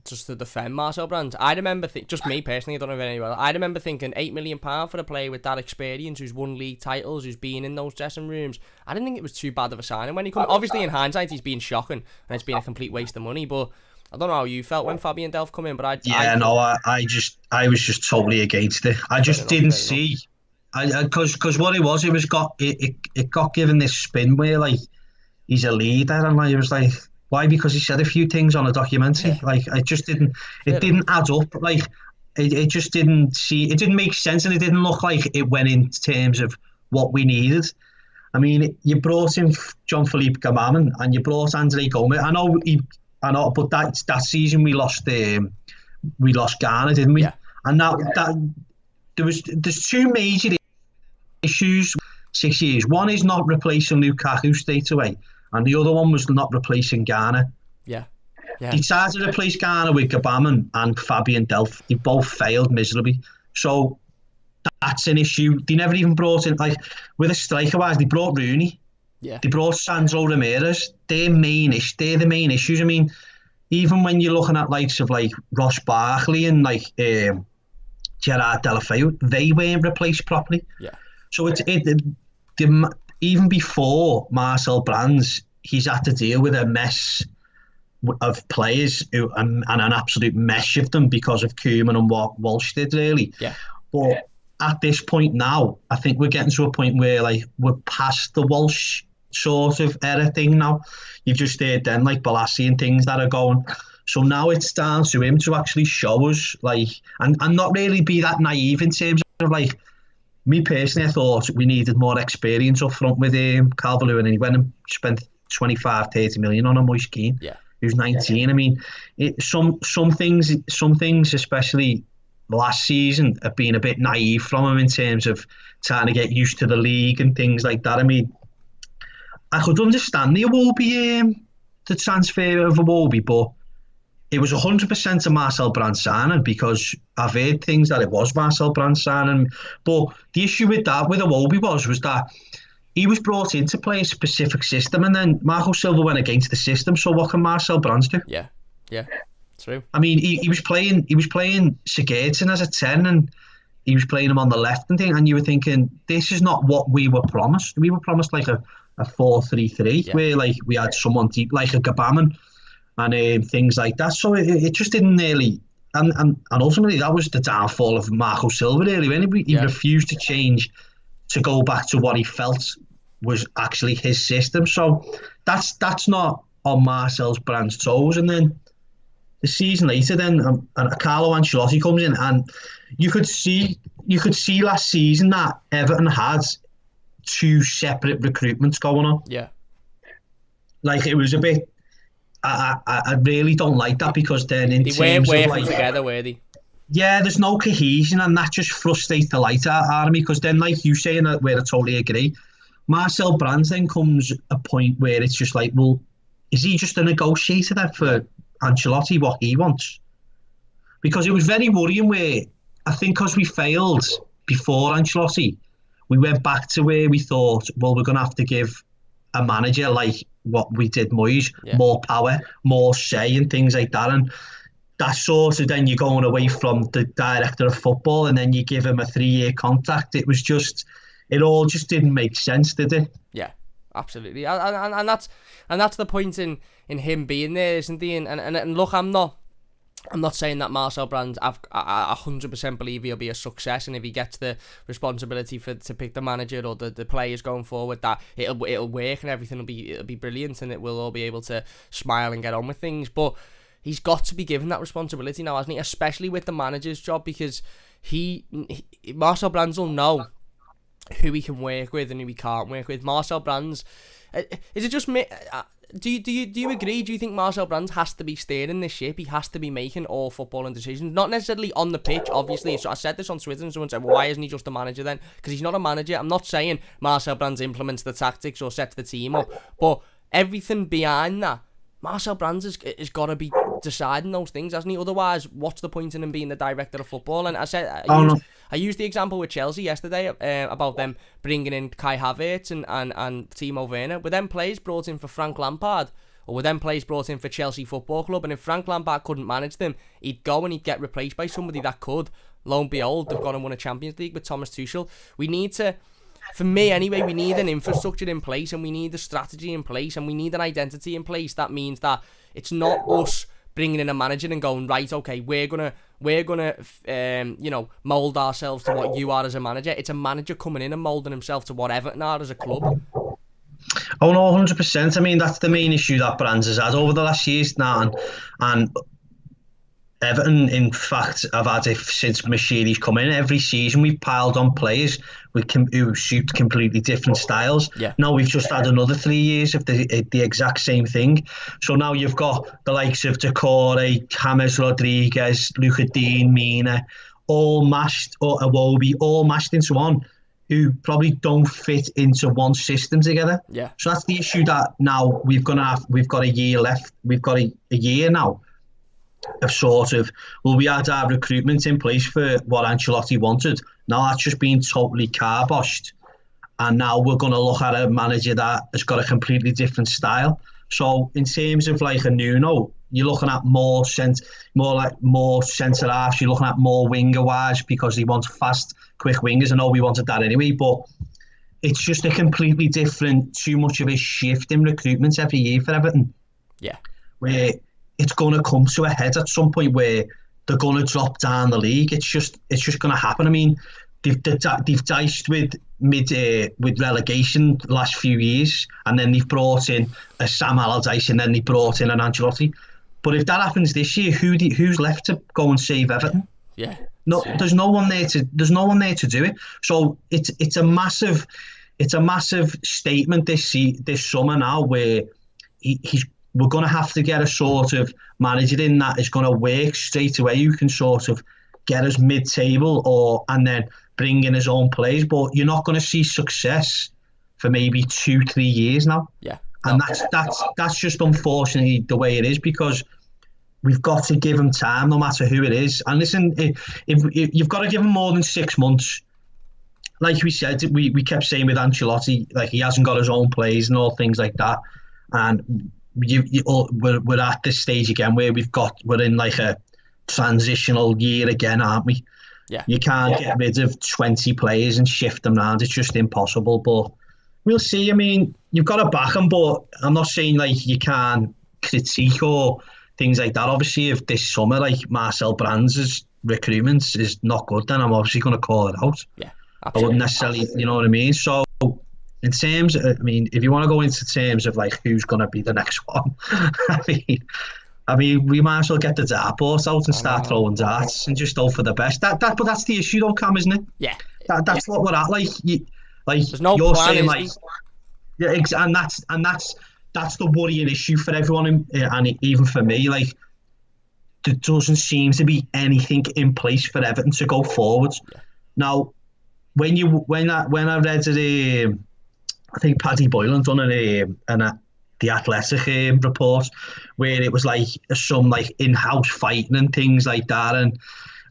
A: just to defend Marcel Brands, I remember just me personally, I don't know if anyone else, I remember thinking £8 million for a player with that experience, who's won league titles, who's been in those dressing rooms. I didn't think it was too bad of a signing when he come. Obviously, in hindsight, he's been shocking and it's been a complete waste of money. But I don't know how you felt when Fabian Delph come in, but
C: I was just totally against it. I just didn't see, because what it was, it got given this spin where like, he's a leader, and I was like, why? Because he said a few things on a documentary. Yeah. Like, it didn't add up. Like, it just didn't make sense, and it didn't look like it went in terms of what we needed. I mean, you brought in Jean-Philippe Gbamin and you brought Andre Gomez. I know, but that season we lost Ghana, didn't we?
A: Yeah.
C: And that there's 2 major issues 6 years. One is not replacing Lukaku straight away, and the other one was not replacing Ghana.
A: Yeah.
C: They tried to replace Ghana with Gabam and Fabian Delph. They both failed miserably. So that's an issue. They never even brought in, like, with a striker-wise, they brought Rooney.
A: Yeah.
C: They brought Sandro Ramirez. They're the main issues. I mean, even when you're looking at likes of like Ross Barkley and like Gerrard Deulofeu, they weren't replaced properly.
A: Yeah.
C: So even before Marcel Brands, he's had to deal with a mess of players and an absolute mesh of them because of Koeman and what Walsh did, really.
A: Yeah.
C: But at this point now, I think we're getting to a point where like we're past the Walsh sort of era thing now. You've just heard then like Balassi and things that are going. So now it's down to him to actually show us, like, and not really be that naive in terms of, like, me personally, I thought we needed more experience up front with Calvert-Lewin, and he went and spent 25-30 million on a Moise Kean, who's 19. I mean, some things, especially last season, have been a bit naive from him in terms of trying to get used to the league and things like that. I mean, I could understand the transfer of Iwobi, but it was 100% a Marcel Brands signing, because I've heard things that it was Marcel Brands signing. But the issue with Iwobi was that he was brought in to play a specific system, and then Marco Silva went against the system. So what can Marcel Brands do?
A: Yeah, true.
C: I mean, he was playing Sigurdsson as a 10, and he was playing him on the left and thing, and you were thinking, this is not what we were promised. We were promised like a 4-3-3, where like we had someone deep like a Gabam and things like that. So it just didn't really, and ultimately that was the downfall of Marco Silva, really, when he refused to change to go back to what he felt was actually his system. So that's not on Marcel Brands' toes. And then the season later, then Carlo Ancelotti comes in, and you could see last season that Everton had two separate recruitments going on.
A: Yeah,
C: like it was a bit. I really don't like that, because then in terms
A: weren't working
C: of like
A: together, were they?
C: Yeah, there's no cohesion, and that just frustrates the light out of me, because then, like you saying, where I totally agree, Marcel Brands then comes a point where it's just like, well, is he just a negotiator then for Ancelotti, what he wants? Because it was very worrying where, I think because we failed before Ancelotti, we went back to where we thought, well, we're going to have to give a manager like what we did Moyes, more power, more say and things like that. And that sort of, then you're going away from the director of football, and then you give him a 3-year contract. It was just, it all just didn't make sense, did it? Yeah,
A: absolutely. And that's the point in him being there, isn't he? And look, I'm not saying that Marcel Brands, I 100% believe he'll be a success, and if he gets the responsibility to pick the manager or the players going forward, that it'll work and everything will be brilliant, and it will all be able to smile and get on with things. But he's got to be given that responsibility now, hasn't he? Especially with the manager's job, because Marcel Brands will know who he can work with and who he can't work with. Marcel Brands, is it just me? Do you agree? Do you think Marcel Brands has to be steering this ship? He has to be making all footballing decisions, not necessarily on the pitch, obviously. So I said this on Twitter, and someone said, well, why isn't he just a manager then? Because he's not a manager. I'm not saying Marcel Brands implements the tactics or sets the team up, but everything behind that, Marcel Brands has got to be deciding those things, hasn't he? Otherwise, what's the point in him being the director of football? And I used the example with Chelsea yesterday about them bringing in Kai Havertz and Timo Werner. Were them players brought in for Frank Lampard, or were them players brought in for Chelsea Football Club? And if Frank Lampard couldn't manage them, he'd go and he'd get replaced by somebody that could. Lo and behold, they've gone and won a Champions League with Thomas Tuchel. We need to, for me anyway, we need an infrastructure in place, and we need a strategy in place, and we need an identity in place. That means that it's not us bringing in a manager and going, right, okay, we're gonna mould ourselves to what you are as a manager. It's a manager coming in and moulding himself to what Everton are as a club.
C: Oh no, 100%. I mean, that's the main issue that Brands has had over the last years now, and Everton, in fact, have had it since Machiri's come in. Every season we've piled on players who suit completely different styles.
A: Yeah.
C: Now we've just had another 3 years of the exact same thing. So now you've got the likes of Decore, James Rodriguez, Luca Dean, Mina, all mashed, or Iwobi, all mashed into one. who probably don't fit into one system together.
A: Yeah.
C: So that's the issue that now we've got a year left. We've got a year now of sort of, well, we had our recruitment in place for what Ancelotti wanted. Now that's just been totally carboshed. And now we're going to look at a manager that has got a completely different style. So in terms of like a Nuno, you're looking at more centre halves. You're looking at more winger wise because he wants fast, quick wingers. I know we wanted that anyway, but it's just a completely different, too much of a shift in recruitment every year for Everton.
A: Yeah,
C: where it's going to come to a head at some point where they're going to drop down the league. It's just going to happen. I mean, they've diced with relegation the last few years, and then they've brought in a Sam Allardyce, and then they brought in an Ancelotti. But if that happens this year, who's left to go and save Everton?
A: Yeah.
C: No, there's no one there to do it. So it's a massive statement this summer now where we're going to have to get a sort of manager in that is going to work straight away. You can sort of get us mid-table and then bring in his own players, but you're not going to see success for maybe 2-3 years now.
A: Yeah.
C: And that's just unfortunately the way it is, because we've got to give him time no matter who it is. And listen, if you've got to give him more than 6 months. Like we said, we kept saying with Ancelotti, like he hasn't got his own plays and all things like that. And we're at this stage again where we're in like a transitional year again, aren't we?
A: Yeah.
C: You can't get rid of 20 players and shift them around. It's just impossible. But we'll see. I mean, you've got to back them, but I'm not saying like you can't critique or things like that. Obviously, if this summer like Marcel Brands' recruitment is not good, then I'm obviously going to call it out.
A: Yeah, absolutely.
C: I wouldn't necessarily, you know what I mean? So in terms, I mean, if you want to go into terms of like who's going to be the next one, I mean, we might as well get the dartboard out and start throwing darts and just hope for the best. But that's the issue, though, Cam, isn't it?
A: Yeah.
C: That's what we're at. Like
A: there's no
C: you're
A: plan,
C: saying, like, yeah, and that's the worrying issue for everyone, and even for me. Like, there doesn't seem to be anything in place for Everton to go forwards. Yeah. Now, when I read it, I think Paddy Boylan done the Athletic report where it was like some like in-house fighting and things like that, and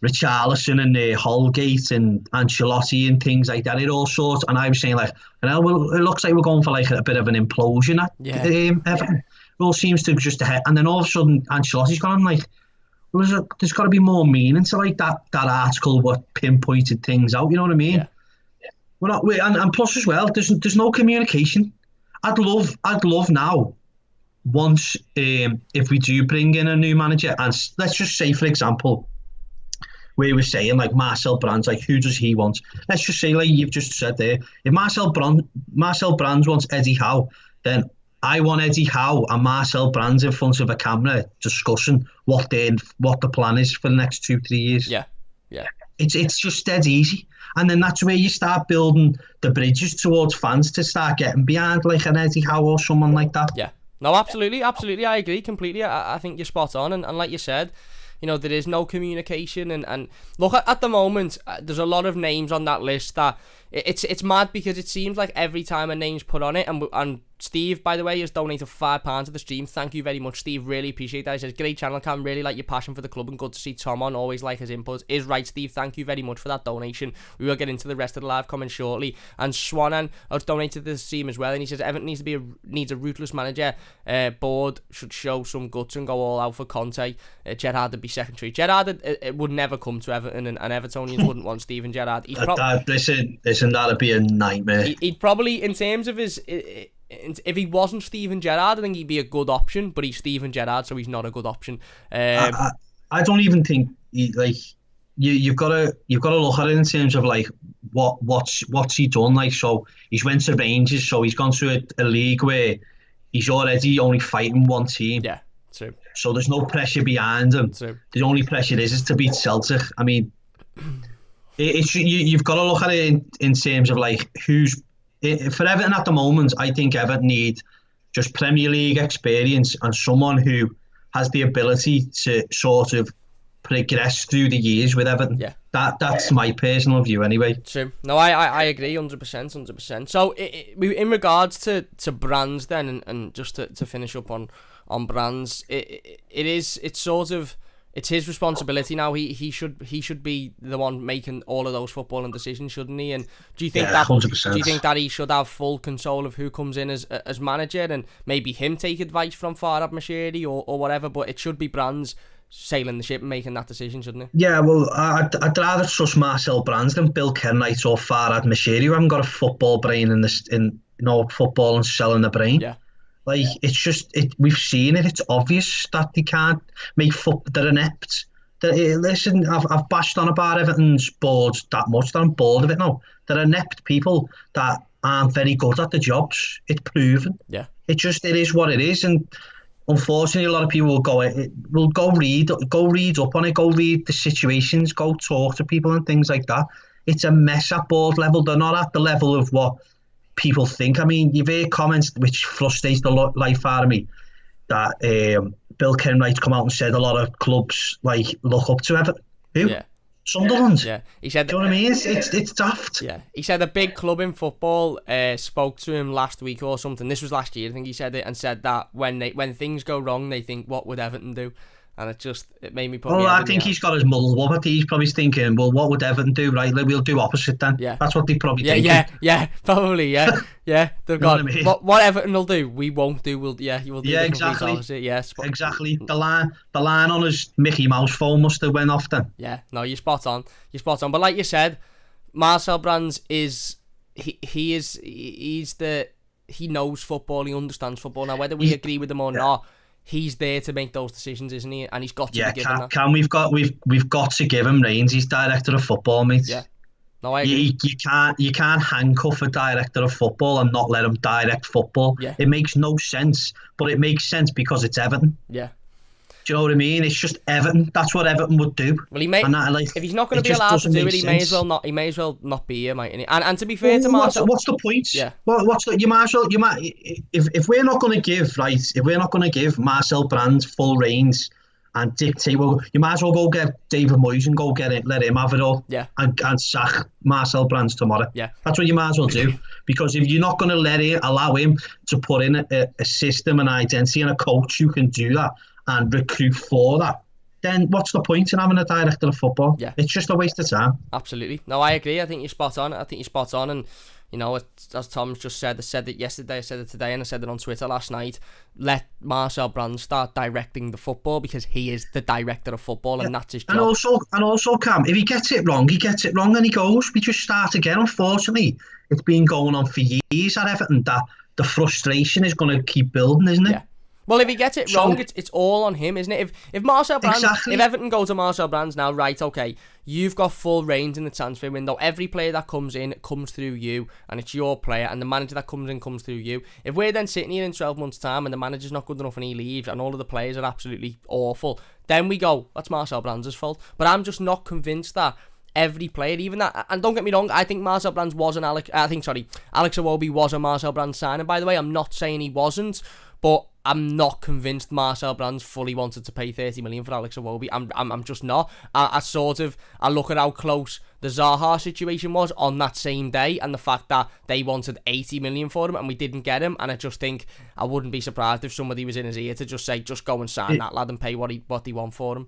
C: Richarlison and Holgate and Ancelotti and things like that. It all sorts, and I was saying like, well, it looks like we're going for like a bit of an implosion at Everton. It all seems to just ahead, and then all of a sudden Ancelotti's gone. I'm like, well, there's got to be more meaning to like that article what pinpointed things out. You know what I mean? Yeah. We're not, and plus as well, there's no communication. I'd love now, once if we do bring in a new manager, and let's just say, for example, where we're saying like Marcel Brands, like who does he want? Let's just say, like you've just said there, if Marcel Brands wants Eddie Howe, then I want Eddie Howe and Marcel Brands in front of a camera discussing what the plan is for the next 2-3 years.
A: Yeah.
C: It's just dead easy. And then that's where you start building the bridges towards fans to start getting behind like an Eddie Howe or someone like that.
A: Yeah. No, absolutely. I agree completely. I think you're spot on. And like you said, you know, there is no communication. And look, at the moment, there's a lot of names on that list that it's mad, because it seems like every time a name's put on it, and Steve, by the way, has donated £5 to the stream. Thank you very much, Steve. Really appreciate that. He says, great channel, Cam. Really like your passion for the club and good to see Tom on. Always like his input. Is right, Steve. Thank you very much for that donation. We will get into the rest of the live comments shortly. And Swanan has donated to the stream as well. And he says, Everton needs a ruthless manager. Board should show some guts and go all out for Conte. Gerrard would be secondary. Gerrard it would never come to Everton, and Evertonians wouldn't want Steven Gerrard.
C: Listen, that'd be a nightmare.
A: He'd probably, in terms of his... If he wasn't Steven Gerrard, I think he'd be a good option, but he's Steven Gerrard, so he's not a good option.
C: I don't even think you've got to look at it in terms of like what's he done. Like, so he's went to Rangers, so he's gone to a league where he's already only fighting one team.
A: Yeah, true.
C: So there's no pressure behind him.
A: True. The
C: only pressure is to beat Celtic. I mean, you've got to look at it in terms of like who's. For Everton at the moment, I think Everton need just Premier League experience and someone who has the ability to sort of progressed through the years with Everton.
A: Yeah.
C: That's my personal view anyway.
A: True. No, I agree 100%. So in regards to Brands then, and just to finish up on Brands, it's his responsibility now. He should be the one making all of those footballing decisions, shouldn't he? And do you think
C: 100%.
A: Do you think that he should have full control of who comes in as manager, and maybe him take advice from Farhad Moshiri or whatever? But it should be Brands sailing the ship and making that decision, shouldn't it?
C: Yeah, well, I'd rather trust Marcel Brands than Bill Kenwright or Farhad Moshiri, who haven't got a football brain in football and selling the brain.
A: Yeah.
C: Like, it's just, we've seen it. It's obvious that they can't make football. They're inept. Listen, I've bashed on about Everton's boards that much that I'm bored of it now. They're inept people that aren't very good at the jobs. It's proven.
A: Yeah.
C: It is what it is. And unfortunately, a lot of people will go read up on it, go read the situations, go talk to people and things like that. It's a mess at board level. They're not at the level of what people think. I mean, you've heard comments which frustrates the life out of me that Bill Kenwright come out and said a lot of clubs look up to Everton. Who?
A: Yeah.
C: Sunderland.
A: Yeah. He said.
C: Do you know what I mean? It's daft.
A: Yeah. He said a big club in football spoke to him last week or something. This was last year, I think he said it, and said that when things go wrong, they think, what would Everton do? And it made me put.
C: Well, I think he's got his muddled up. He's probably thinking, well, what would Everton do? Right, we'll do opposite then.
A: Yeah,
C: that's what they probably think.
A: Yeah, probably. Yeah. They've got,
C: what I mean?
A: What Everton will do, we won't do. We'll do the
C: exactly.
A: Opposite. Yeah,
C: exactly. The line on his Mickey Mouse phone must have went off then.
A: Yeah, no, you're spot on. But like you said, Marcel Brands is he knows football. He understands football. Now, whether we agree with him or not, he's there to make those decisions, isn't he? And he's got to be given that.
C: We've got to give him reins. He's director of football, mate.
A: Yeah. No, I agree.
C: You can't handcuff a director of football and not let him direct football.
A: Yeah.
C: It makes no sense, but it makes sense because it's Everton.
A: Yeah.
C: Do you know what I mean? It's just Everton. That's what Everton would do.
A: Well, if he's not going to be allowed to do it, he may as well not be here, mightn't he? And to be fair to Marcel,
C: what's the point?
A: Yeah.
C: Well, if we're not going to give Marcel Brands full reins and dictate, well, you might as well go get David Moyes and let him have it all.
A: Yeah.
C: And sack Marcel Brands tomorrow.
A: Yeah.
C: That's what you might as well do. Because if you're not going to allow him to put in a system, an identity, and a coach who can do that and recruit for that, then what's the point in having a director of football?
A: Yeah.
C: It's just a waste of time.
A: Absolutely. No, I agree. I think you're spot on. And, you know, as Tom's just said, I said it yesterday, I said it today, and I said it on Twitter last night. Let Marcel Brands start directing the football, because he is the director of football, and that's his job.
C: And also, Cam, if he gets it wrong, and he goes. We just start again. Unfortunately, it's been going on for years at Everton that the frustration is going to keep building, isn't it?
A: Yeah. Well, if he gets it wrong, it's all on him, isn't it? If Marcel Brands, if Everton go to Marcel Brands now, right, okay, you've got full reins in the transfer window. Every player that comes in comes through you, and it's your player, and the manager that comes in comes through you. If we're then sitting here in 12 months' time and the manager's not good enough and he leaves and all of the players are absolutely awful, then we go, that's Marcel Brands' fault. But I'm just not convinced that every player, even that, and don't get me wrong, I think Marcel Brands was Alex Iwobi was a Marcel Brands signing, by the way. I'm not saying he wasn't, but I'm not convinced Marcel Brands fully wanted to pay 30 million for Alex Iwobi. I'm just not. I look at how close the Zaha situation was on that same day, and the fact that they wanted 80 million for him and we didn't get him, and I just think I wouldn't be surprised if somebody was in his ear to just say, just go and sign that lad and pay what they want for him.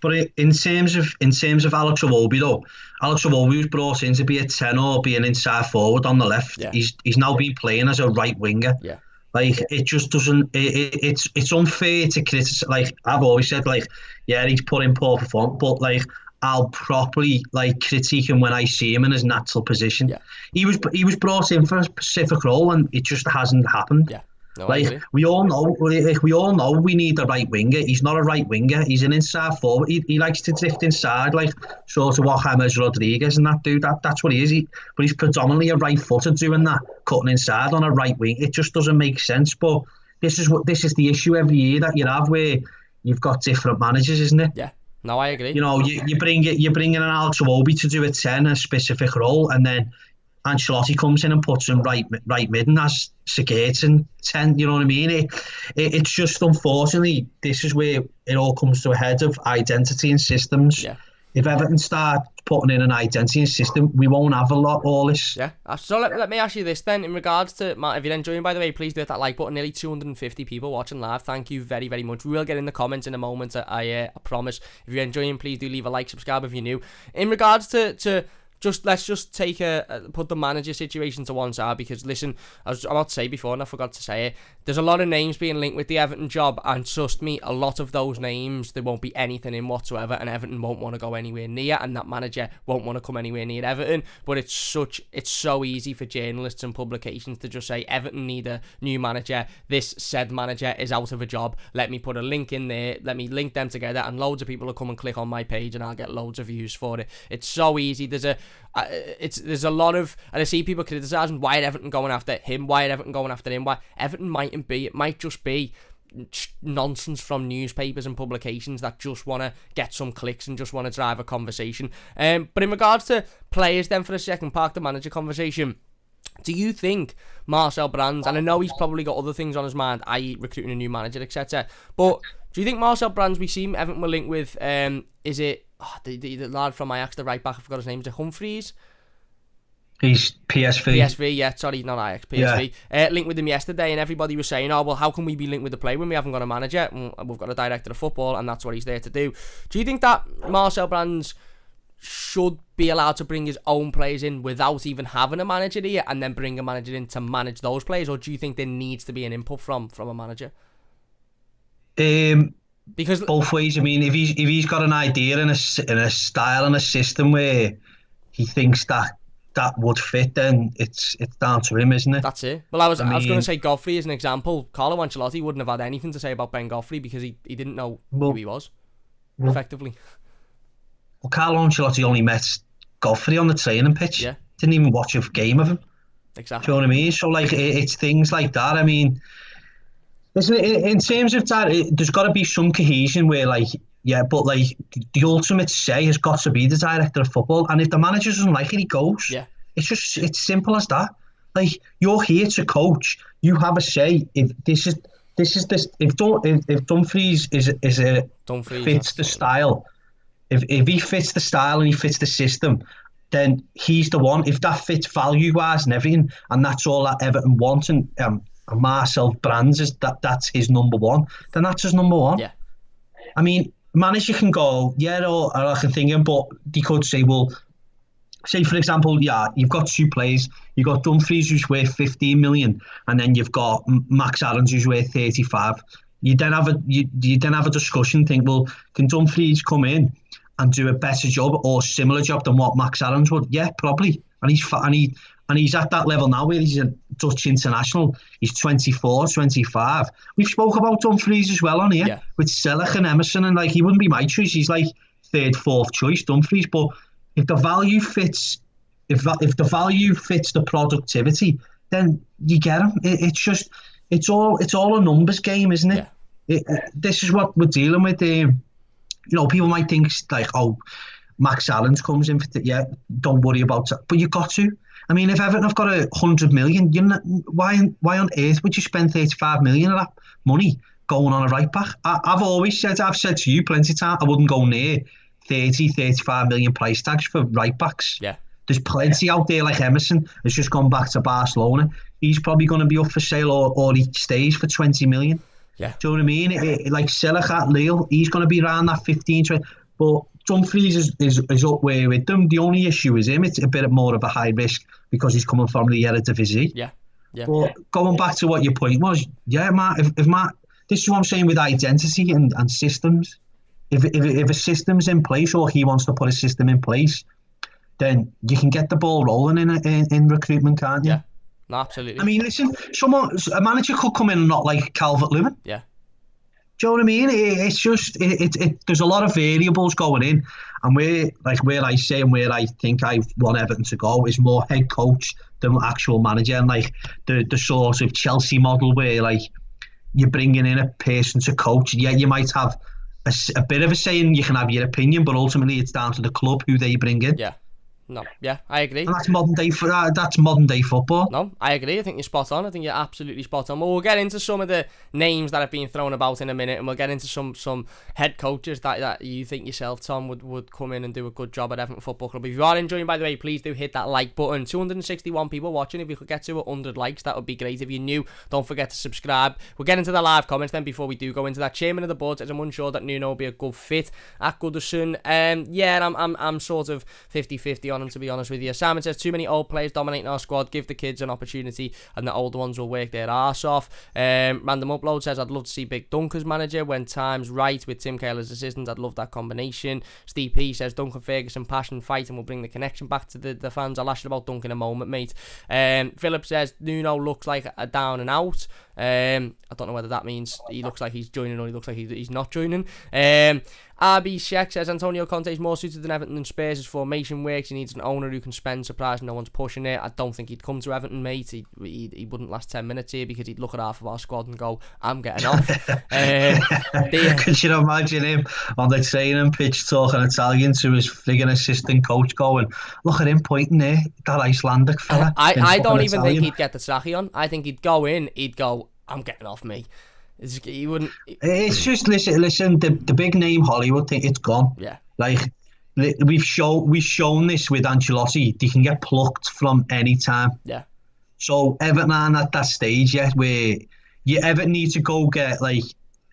C: But in terms of Alex Iwobi, though, Alex Iwobi was brought in to be a 10 or be an inside forward on the left.
A: Yeah.
C: He's now been playing as a right winger.
A: Yeah.
C: Like, it just doesn't. It's unfair to criticize. Like, I've always said, he's put in poor performance, but I'll properly critique him when I see him in his natural position. Yeah. He was brought in for a specific role, and it just hasn't happened.
A: Yeah. No,
C: we all know we need a right winger. He's not a right winger. He's an inside forward. He likes to drift inside, sort of what James Rodriguez and that dude. That's what he is. But he's predominantly a right footer doing that, cutting inside on a right wing. It just doesn't make sense. But this is the issue every year that you have, where you've got different managers, isn't it?
A: Yeah. No, I agree.
C: You know, you bring in an Alex Iwobi to do a 10, a specific role, and then Ancelotti comes in and puts him right mid and has Sigurdsson 10, you know what I mean? It's just, unfortunately, this is where it all comes to a head of identity and systems.
A: Yeah.
C: If Everton start putting in an identity and system, we won't have all this.
A: Yeah. So let me ask you this then, in regards to, Matt, if you're enjoying, by the way, please do hit that like button. Nearly 250 people watching live. Thank you very, very much. We will get in the comments in a moment, I promise. If you're enjoying, please do leave a like, subscribe if you're new. In regards to let's just take put the manager situation to one side, because listen, I was about to say before and I forgot to say it, there's a lot of names being linked with the Everton job, and trust me, a lot of those names, there won't be anything in whatsoever, and Everton won't want to go anywhere near, and that manager won't want to come anywhere near Everton. But it's so easy for journalists and publications to just say, Everton need a new manager, this said manager is out of a job, let me put a link in there, let me link them together, and loads of people will come and click on my page and I'll get loads of views for it. It's so easy. There's a lot of, and I see people criticising, why are Everton going after him, why are Everton going after him, why Everton mightn't be, it might just be nonsense from newspapers and publications that just want to get some clicks and just want to drive a conversation. But in regards to players then, for a second, park the manager conversation, do you think Marcel Brands, and I know he's probably got other things on his mind, i.e. recruiting a new manager, etc., but do you think Marcel Brands, we see Everton were linked with, is it the lad from Ajax, the right back, I forgot his name, is it Humphreys?
C: He's PSV.
A: Yeah, sorry, not Ajax, PSV. Yeah. Linked with him yesterday, and everybody was saying, oh, well, how can we be linked with the player when we haven't got a manager? We've got a director of football, and that's what he's there to do. Do you think that Marcel Brands should be allowed to bring his own players in without even having a manager here, and then bring a manager in to manage those players, or do you think there needs to be an input from a manager? Because
C: both ways. I mean, if he's got an idea and a style and a system where he thinks that would fit, then it's down to him, isn't it?
A: That's it. Well, I was going to say Godfrey as an example. Carlo Ancelotti wouldn't have had anything to say about Ben Godfrey because he didn't know who he was, effectively.
C: Well, Carlo Ancelotti only met Godfrey on the training pitch.
A: Yeah. Didn't
C: even watch a game of him.
A: Exactly.
C: Do you know what I mean? So, like, it's things like that. I mean, listen, in terms of that, there's got to be some cohesion where, like, yeah, but, like, the ultimate say has got to be the director of football. And if the manager doesn't like it, he goes.
A: Yeah.
C: It's simple as that. Like, you're here to coach. You have a say. If Dumfries fits the style, if he fits the style and he fits the system, then he's the one. If that fits value-wise and everything, and that's all that Everton wants, and Marcel Brands that's his number one, then that's his number one.
A: Yeah.
C: I mean, manager can go, yeah, or I can think him, but they could say, well, say for example, yeah, you've got two players. You've got Dumfries, who's worth 15 million, and then you've got Max Aarons, who's worth 35. You then have a discussion. Think, well, can Dumfries come in and do a better job or similar job than what Max Aarons would? Yeah, probably. And he's at that level now where he's a Dutch international. He's 24, 25. We've spoke about Dumfries as well on here, with Selleck and Emerson, and like, he wouldn't be my choice. He's like third, fourth choice, Dumfries. But if the value fits, if the value fits the productivity, then you get him. It's all a numbers game, isn't it? Yeah. This is what we're dealing with. People might think like, oh, Max Aarons comes in for don't worry about it, but you got to. I mean, if Everton have got 100 million, why on earth would you spend 35 million of that money going on a right back? I've said to you plenty of times, I wouldn't go near 30, 35 million price tags for right backs.
A: Yeah.
C: There's plenty out there, like Emerson has just gone back to Barcelona. He's probably going to be up for sale, or he stays for 20 million.
A: Yeah.
C: Do you know what I mean? Like Selleck at Lille, he's going to be around that 15, 20. But Dumfries is up where with them. The only issue is him. It's a bit more of a high risk because he's coming from the Eredivisie.
A: Yeah.
C: But going back to what your point was, Matt, if Matt, this is what I'm saying with identity and systems. If a system's in place, or he wants to put a system in place, then you can get the ball rolling in recruitment, can't you?
A: Yeah, no, absolutely.
C: I mean, listen, a manager could come in and not like Calvert-Lewin.
A: Yeah.
C: Do you know what I mean? It's just there's a lot of variables going in, and where I say and where I think I want Everton to go is more head coach than actual manager, and like the sort of Chelsea model where like you're bringing in a person to coach. Yeah, you might have a bit of a say, and you can have your opinion, but ultimately it's down to the club who they bring in.
A: Yeah. No, yeah, I agree.
C: And that's modern day football.
A: No, I agree. I think you're spot on. I think you're absolutely spot on. Well, we'll get into some of the names that have been thrown about in a minute, and we'll get into some head coaches that you think yourself, Tom, would come in and do a good job at Everton Football Club. If you are enjoying, by the way, please do hit that like button. 261 people watching. If you could get to 100 likes, that would be great. If you're new, don't forget to subscribe. We'll get into the live comments then before we do go into that. Chairman of the board says I'm unsure that Nuno will be a good fit at Goodison. Yeah, I'm sort of 50-50 on him, to be honest with you. Simon says too many old players dominating our squad. Give the kids an opportunity and the older ones will work their arse off. Random Upload says I'd love to see Big Dunk as manager when time's right with Tim Cahill as assistant. I'd love that combination. Steve P says Duncan Ferguson, passion, fight, and will bring the connection back to the fans. I'll lash it about Duncan in a moment, mate. Philip says Nuno looks like a down and out. I don't know whether that means he looks like he's joining or he looks like he's not joining. RB Sheck says Antonio Conte is more suited than Everton than Spurs' formation works. He needs an owner who can spend, surprise, no one's pushing it. I don't think he'd come to Everton, mate. He wouldn't last 10 minutes here because he'd look at half of our squad and go, I'm getting off.
C: Could you imagine him on the training pitch talking Italian to his friggin' assistant coach going, look at him pointing there, that Icelandic fella.
A: I don't even think he'd get the Saki on. I think he'd go in, he'd go, I'm getting off, me. He wouldn't. It's
C: just listen. The big name Hollywood thing, it's gone.
A: Yeah.
C: Like we've shown this with Ancelotti. They can get plucked from any time.
A: Yeah.
C: So Everton are at that stage yet where you ever need to go get like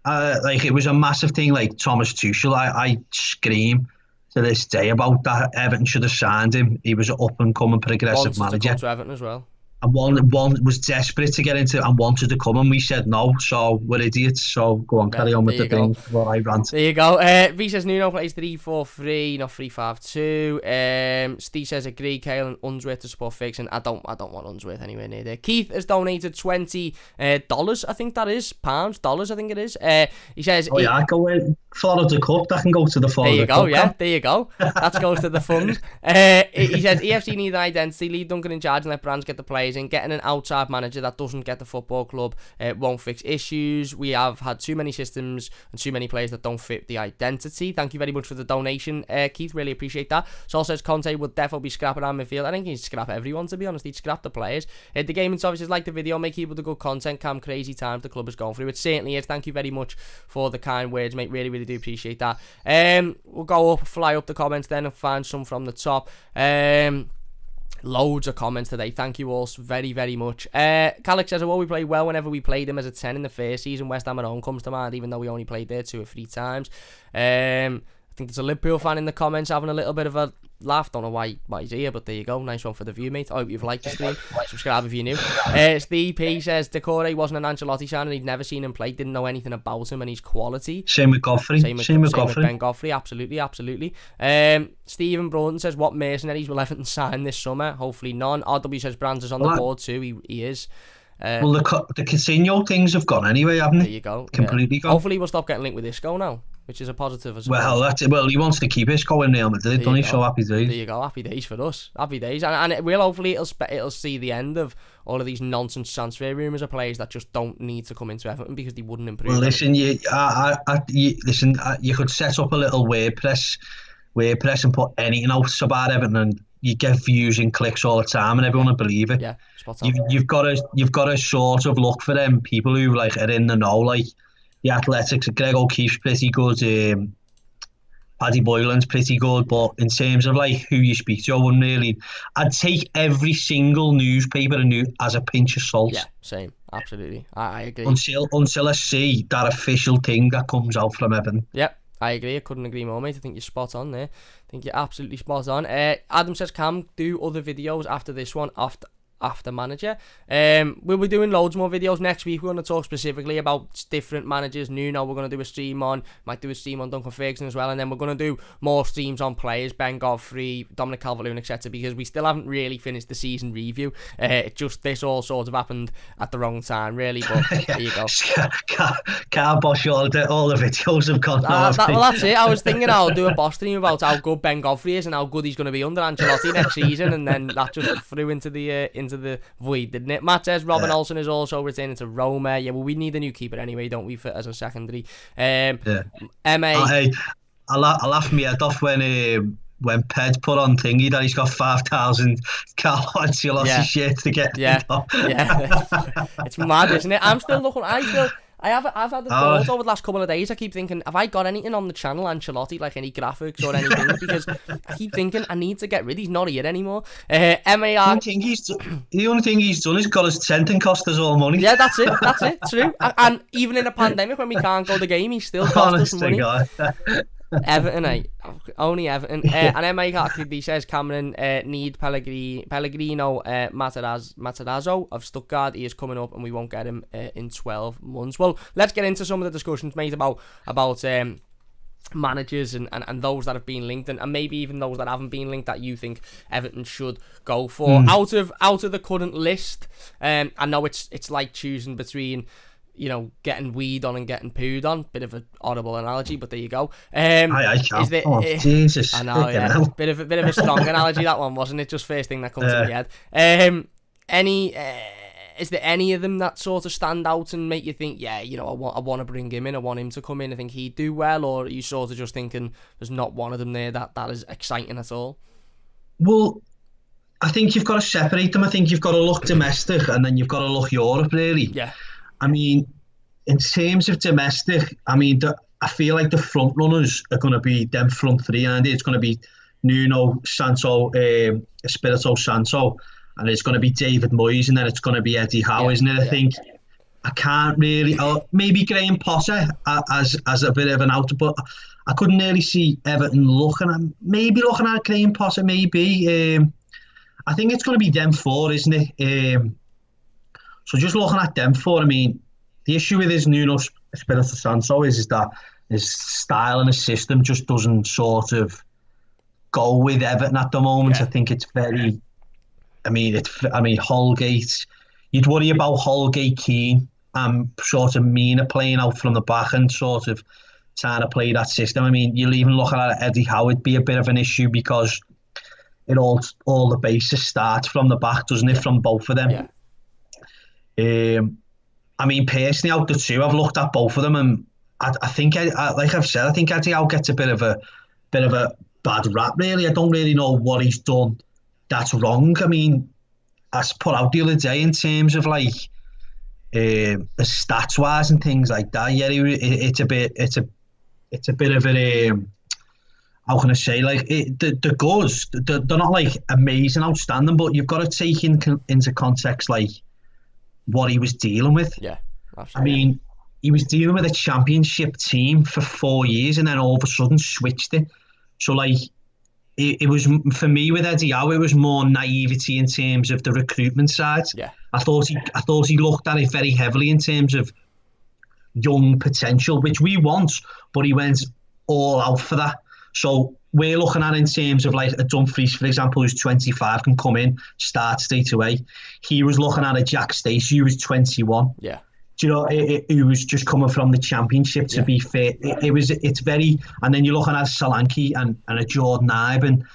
C: it was a massive thing like Thomas Tuchel. I scream to this day about that. Everton should have signed him. He was an up and coming progressive manager.
A: To come to Everton as well.
C: And one was desperate to get into and wanted to come, and we said no, so we're idiots. So go on, carry on with the thing while I rant.
A: There you go. V says Nuno plays 3-4-3, not 3-5-2. Steve says agree, Cahill and Unsworth to support Ferguson. I don't want Unsworth anywhere near there. Keith has donated $20, I think that is, dollars, I think it is. He says,
C: go in, follow the cup, that can go to the fund.
A: There you go, yeah, there you go. That goes to the fund. He says EFC need an identity, leave Duncan in charge and let Brands get the players in. Getting an outside manager that doesn't get the football club won't fix issues. We have had too many systems and too many players that don't fit the identity. Thank you very much for the donation, Keith, really appreciate that. Saul says Conte would definitely be scrapping our midfield. I think he'd scrap everyone, to be honest. He'd scrap the players. The Gaming Services like the video, make people the good content. Cam, crazy times the club is going through. It certainly is. Thank you very much for the kind words, mate. Really do appreciate that. We'll go up, fly up the comments then and find some from the top. Loads of comments today. Thank you all very much. Calix says, well, we played well whenever we played them as a 10 in the first season. West Ham at home comes to mind, even though we only played there 2 or 3 times. I think there's a Liverpool fan in the comments having a little bit of a laugh. Don't know why he's here, but there you go. Nice one for the view, mate. I hope you've liked the stream. Subscribe if you're new. Steve P says Decore wasn't an Ancelotti fan and he'd never seen him play, didn't know anything about him and his quality.
C: Same with Godfrey.
A: Same with Ben Godfrey. Absolutely. Stephen Broughton says, what mercenaries will Everton sign this summer? Hopefully none. RW says Brands is on the board too. He is.
C: Well, the Coutinho things have gone anyway, haven't they?
A: There you go.
C: Completely gone.
A: Hopefully we'll stop getting linked with Isco now, which is a positive as well.
C: Well, he wants to keep Isco in Real Madrid, doesn't he? So happy days.
A: There you go, happy days for us. Happy days. And it will, hopefully, it'll see the end of all of these nonsense transfer rumours of players that just don't need to come into Everton because they wouldn't improve.
C: Well, listen, you could set up a little WordPress and put anything else about Everton and you get views and clicks all the time and everyone will believe it.
A: Yeah, spot on.
C: You've got to sort of look for them people who like are in the know, like the Athletics. Greg O'Keefe's pretty good, Paddy Boylan's pretty good, but in terms of like who you speak to, I wouldn't really. I'd take every single newspaper as a pinch of salt.
A: Yeah, same, absolutely. I agree.
C: Until I see that official thing that comes out from Everton.
A: Yep. I agree. I couldn't agree more, mate. I think you're spot on there. I think you're absolutely spot on. Adam says, Cam, do other videos after this one, after manager. We'll be doing loads more videos next week. We're going to talk specifically about different managers. Nuno, we're going to do a stream on. Might do a stream on Duncan Ferguson as well. And then we're going to do more streams on players, Ben Godfrey, Dominic Calvert-Lewin, etc. Because we still haven't really finished the season review. This all sort of happened at the wrong time, really. But there you go.
C: Can't boss you all the videos have gone.
A: That's it. I was thinking I'll do a boss stream about how good Ben Godfrey is and how good he's going to be under Ancelotti next season. And then that just flew into the void, didn't it? Matt says Robin Olsen is also returning to Roma. Yeah, well, we need a new keeper anyway, don't we, as a secondary. MA.
C: I laugh my head off when when Ped put on thingy that he's got 5,000 Carlo Ancelotti shirts to get rid of.
A: It's mad, isn't it? I'm still looking. I've had the thought over the last couple of days. I keep thinking, have I got anything on the channel Ancelotti, like any graphics or anything? Because I keep thinking I need to get rid. He's not here anymore. MAR.
C: The only thing he's done is got us tent and cost us all money.
A: Yeah, that's it. True. And even in a pandemic when we can't go to the game, he still cost us money. Everton, only Everton. And MA actually says Cameron need Pellegrino Matarazzo of Stuttgart. He is coming up and we won't get him in 12 months. Well, let's get into some of the discussions, mate, about managers and those that have been linked and maybe even those that haven't been linked that you think Everton should go for. Out of the current list, I know it's like choosing between, you know, getting weed on and getting pooed on. Bit of an audible analogy, but there you go.
C: I can't. Jesus.
A: I know, yeah. Bit of a strong analogy, that one, wasn't it? Just first thing that comes to my head. Is there any of them that sort of stand out and make you think, yeah, you know, I want to bring him in, I want him to come in, I think he'd do well, or are you sort of just thinking there's not one of them there that is exciting at all?
C: Well, I think you've got to separate them. I think you've got to look domestic and then you've got to look Europe, really.
A: Yeah.
C: I mean, in terms of domestic, I mean, I feel like the front runners are going to be them front three, and it's going to be Nuno, Sancho, Espirito Santo, and it's going to be David Moyes, and then it's going to be Eddie Howe, isn't it? I think I can't really. Maybe Graham Potter as a bit of an out, but I couldn't really see Everton looking at Graham Potter. Maybe I think it's going to be them four, isn't it? So just looking at them four, I mean, the issue with his Nuno Espirito Santo is that his style and his system just doesn't sort of go with Everton at the moment. I think it's very. I mean, Holgate. You'd worry about Holgate, Keane, and sort of Mina playing out from the back and sort of trying to play that system. I mean, you'll even look at Eddie Howe, it'd be a bit of an issue because it all the basis starts from the back, doesn't it? From both of them.
A: Yeah.
C: I mean, personally, out the two, I've looked at both of them, and I think, like I've said, I think Eddie Howe gets a bit of a bad rap. Really, I don't really know what he's done that's wrong. I mean, I put out the other day in terms of like stats wise and things like that. Yeah, it's a bit of a how can I say, like the goods, they're not like amazing, outstanding, but you've got to take into context like what he was dealing with.
A: Yeah, absolutely.
C: I mean, he was dealing with a championship team for 4 years and then all of a sudden switched it. So like, it was, for me with Eddie Howe, it was more naivety in terms of the recruitment side.
A: Yeah.
C: I thought he looked at it very heavily in terms of young potential, which we want, but he went all out for that. So we're looking at in terms of like a Dumfries, for example, who's 25, can come in, start straight away. He was looking at a Jack Stacey, who was 21.
A: Yeah.
C: Do you know, he was just coming from the championship, to be fair. It's very, and then you're looking at Solanke and a Jordan Ibe, and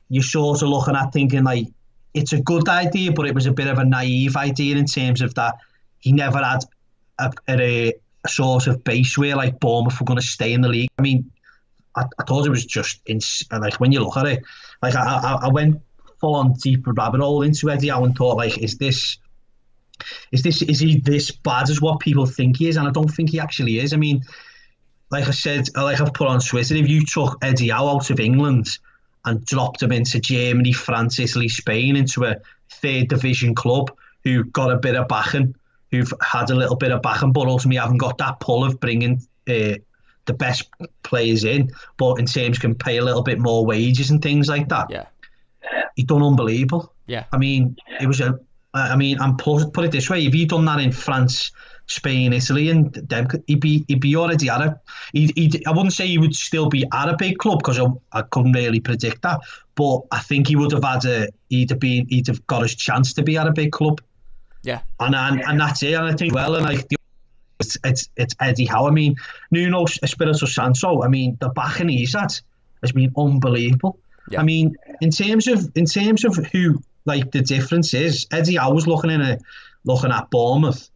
C: you're sort of looking at thinking like, it's a good idea, but it was a bit of a naive idea in terms of that he never had a sort of base where like Bournemouth were going to stay in the league. I mean, I thought it was just, like when you look at it, like I went full on deep rabbit hole into Eddie Howe and thought like, is he this bad as what people think he is? And I don't think he actually is. I mean, like I said, like I've put on Twitter, if you took Eddie Howe out of England and dropped him into Germany, France, Italy, Spain, into a third division club who got a bit of backing, who've had a little bit of backing, but ultimately haven't got that pull of bringing the best players in, but in terms can pay a little bit more wages and things like that.
A: Yeah,
C: he's done unbelievable.
A: Yeah,
C: I mean, it was and put it this way: if he'd done that in France, Spain, Italy, and them, he'd be already at a. I wouldn't say he would still be at a big club because I couldn't really predict that, but I think he would have had he'd have got his chance to be at a big club.
A: Yeah,
C: and that's it. And I think and like it's Eddie Howe. I mean, Nuno Espirito Santo. I mean, the backing he's had has been unbelievable. Yeah. I mean, in terms of who. Like the difference is Eddie Howe was looking at Bournemouth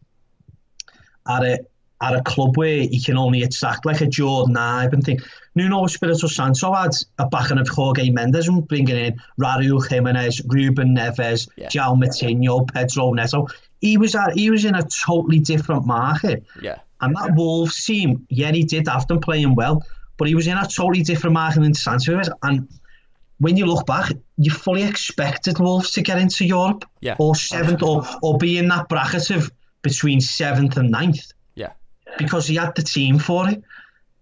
C: at at a club where he can only attract like a Jordan Ibe and think. Nuno Espirito Santo had a backing of Jorge Mendes and bringing in Raúl Jiménez, Ruben Neves, João Moutinho, Pedro Neto. He was in a totally different market.
A: Yeah.
C: And that Wolves team, he did have them playing well, but he was in a totally different market than Sancho was. And when you look back, you fully expected Wolves to get into Europe, or seventh, or be in that bracket of between 7th and 9th.
A: Yeah.
C: Because he had the team for it.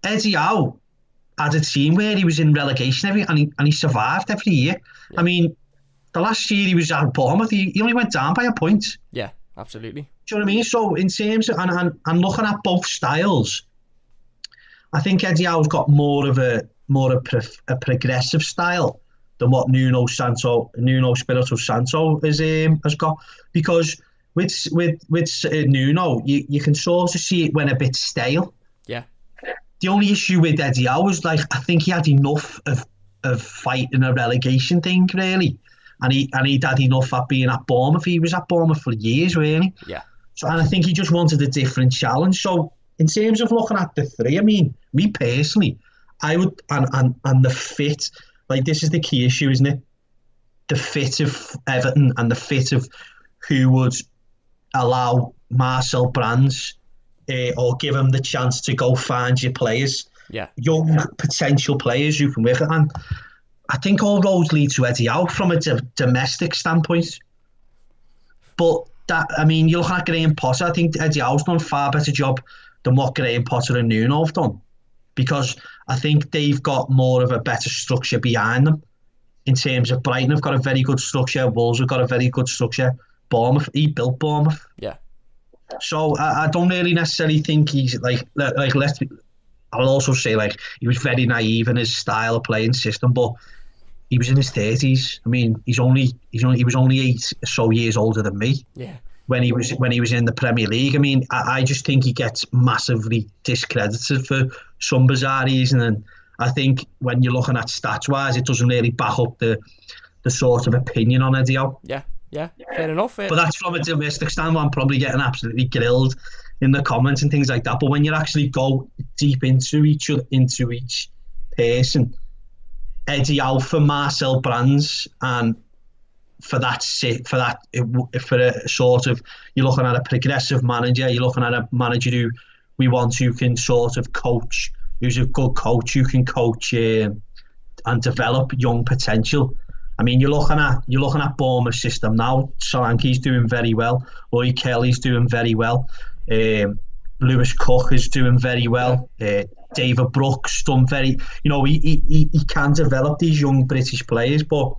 C: Eddie Howe had a team where he was in relegation and he survived every year. Yeah. I mean, the last year he was at Bournemouth, he only went down by a point.
A: Yeah, absolutely.
C: Do you know what I mean? So in terms of, and looking at both styles, I think Eddie Howe's got more of a progressive style than what Nuno Espirito Santo has got, because with Nuno, you can sort of see it went a bit stale.
A: Yeah.
C: The only issue with Eddie Howe was, like, I think he had enough of fighting a relegation thing, really, and he'd had enough at being at Bournemouth. He was at Bournemouth for years, really.
A: Yeah.
C: So, and I think he just wanted a different challenge. So in terms of looking at the three, I mean, me personally, I would, and the fit, like, this is the key issue, isn't it? The fit of Everton and the fit of who would allow Marcel Brands or give him the chance to go find your players, young potential players who can work it. And I think all roads lead to Eddie Howe from a domestic standpoint. But that, I mean, you're looking at Graham Potter. I think Eddie Howe's done a far better job than what Graham Potter and Nuno have done, because I think they've got more of a better structure behind them. In terms of Brighton have got a very good structure, Wolves have got a very good structure. Bournemouth, he built Bournemouth.
A: Yeah.
C: So I don't really necessarily think he's like I'll also say, like, he was very naive in his style of playing system, but he was in his 30s. I mean, he was only 8 or so years older than me.
A: Yeah.
C: When he was in the Premier League. I mean, I just think he gets massively discredited for some bizarre reason, and I think when you're looking at stats wise, it doesn't really back up the sort of opinion on Eddie Howe.
A: Yeah, fair enough.
C: But that's from a domestic standpoint. I'm probably getting absolutely grilled in the comments and things like that. But when you actually go deep into each person, Eddie Howe for Marcel Brands, and for a sort of, you're looking at a progressive manager. You're looking at a manager who can sort of coach, who's a good coach, who can coach and develop young potential. I mean, you're looking at Bournemouth's system now. Solanke's doing very well. Roy Kelly's doing very well. Lewis Cook is doing very well. David Brooks done very. He can develop these young British players, but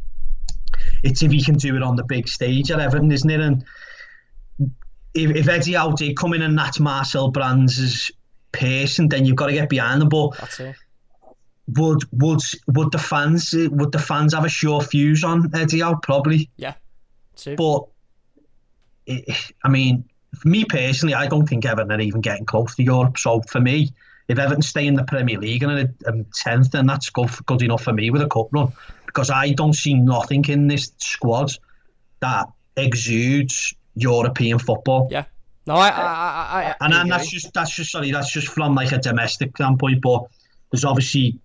C: it's if he can do it on the big stage at Everton, isn't it? And if Eddie Howe did come in and that's Marcel Brands' person, then you've got to get behind them. But
A: that's it.
C: Would the fans have a sure fuse on Eddie Howe? Probably.
A: Yeah.
C: But I mean, for me personally, I don't think Everton are even getting close to Europe. So for me, if Everton stay in the Premier League and are 10th, then that's good enough for me with a cup run, because I don't see nothing in this squad that exudes European football.
A: Yeah. No, I
C: and that's just from like a domestic standpoint, but there's obviously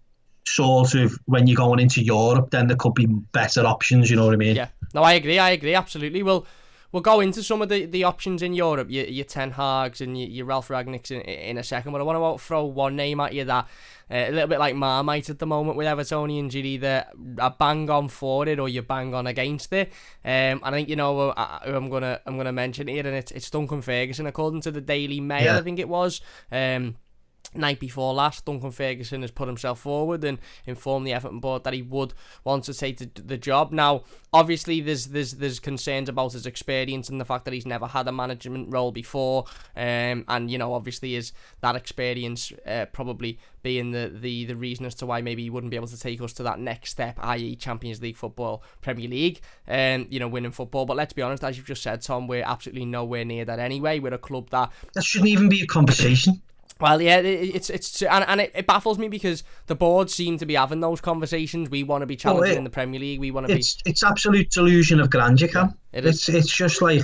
C: sort of, when you're going into Europe, then there could be better options, you know what I mean?
A: Yeah. No, I agree, absolutely. We'll go into some of the options in Europe, your Ten Hags and your Ralph Ragnicks in a second, but I want to throw one name at you that a little bit like Marmite at the moment with Evertonians. You're either a bang on for it or you bang on against it. And I think who I'm gonna mention here, and it's Duncan Ferguson, according to the Daily Mail, I think it was. Night before last, Duncan Ferguson has put himself forward and informed the Everton board that he would want to take the job. Now, obviously, there's concerns about his experience and the fact that he's never had a management role before, and obviously is that experience probably being the reason as to why maybe he wouldn't be able to take us to that next step, i.e. Champions League football, Premier League, winning football. But let's be honest, as you've just said, Tom, we're absolutely nowhere near that anyway. We're a club that
C: shouldn't even be a conversation.
A: Well, yeah, it baffles me because the board seem to be having those conversations. We want to be challenging in the Premier League. We want to be.
C: It's absolute delusion of grandeur, Cam. Yeah, it's just like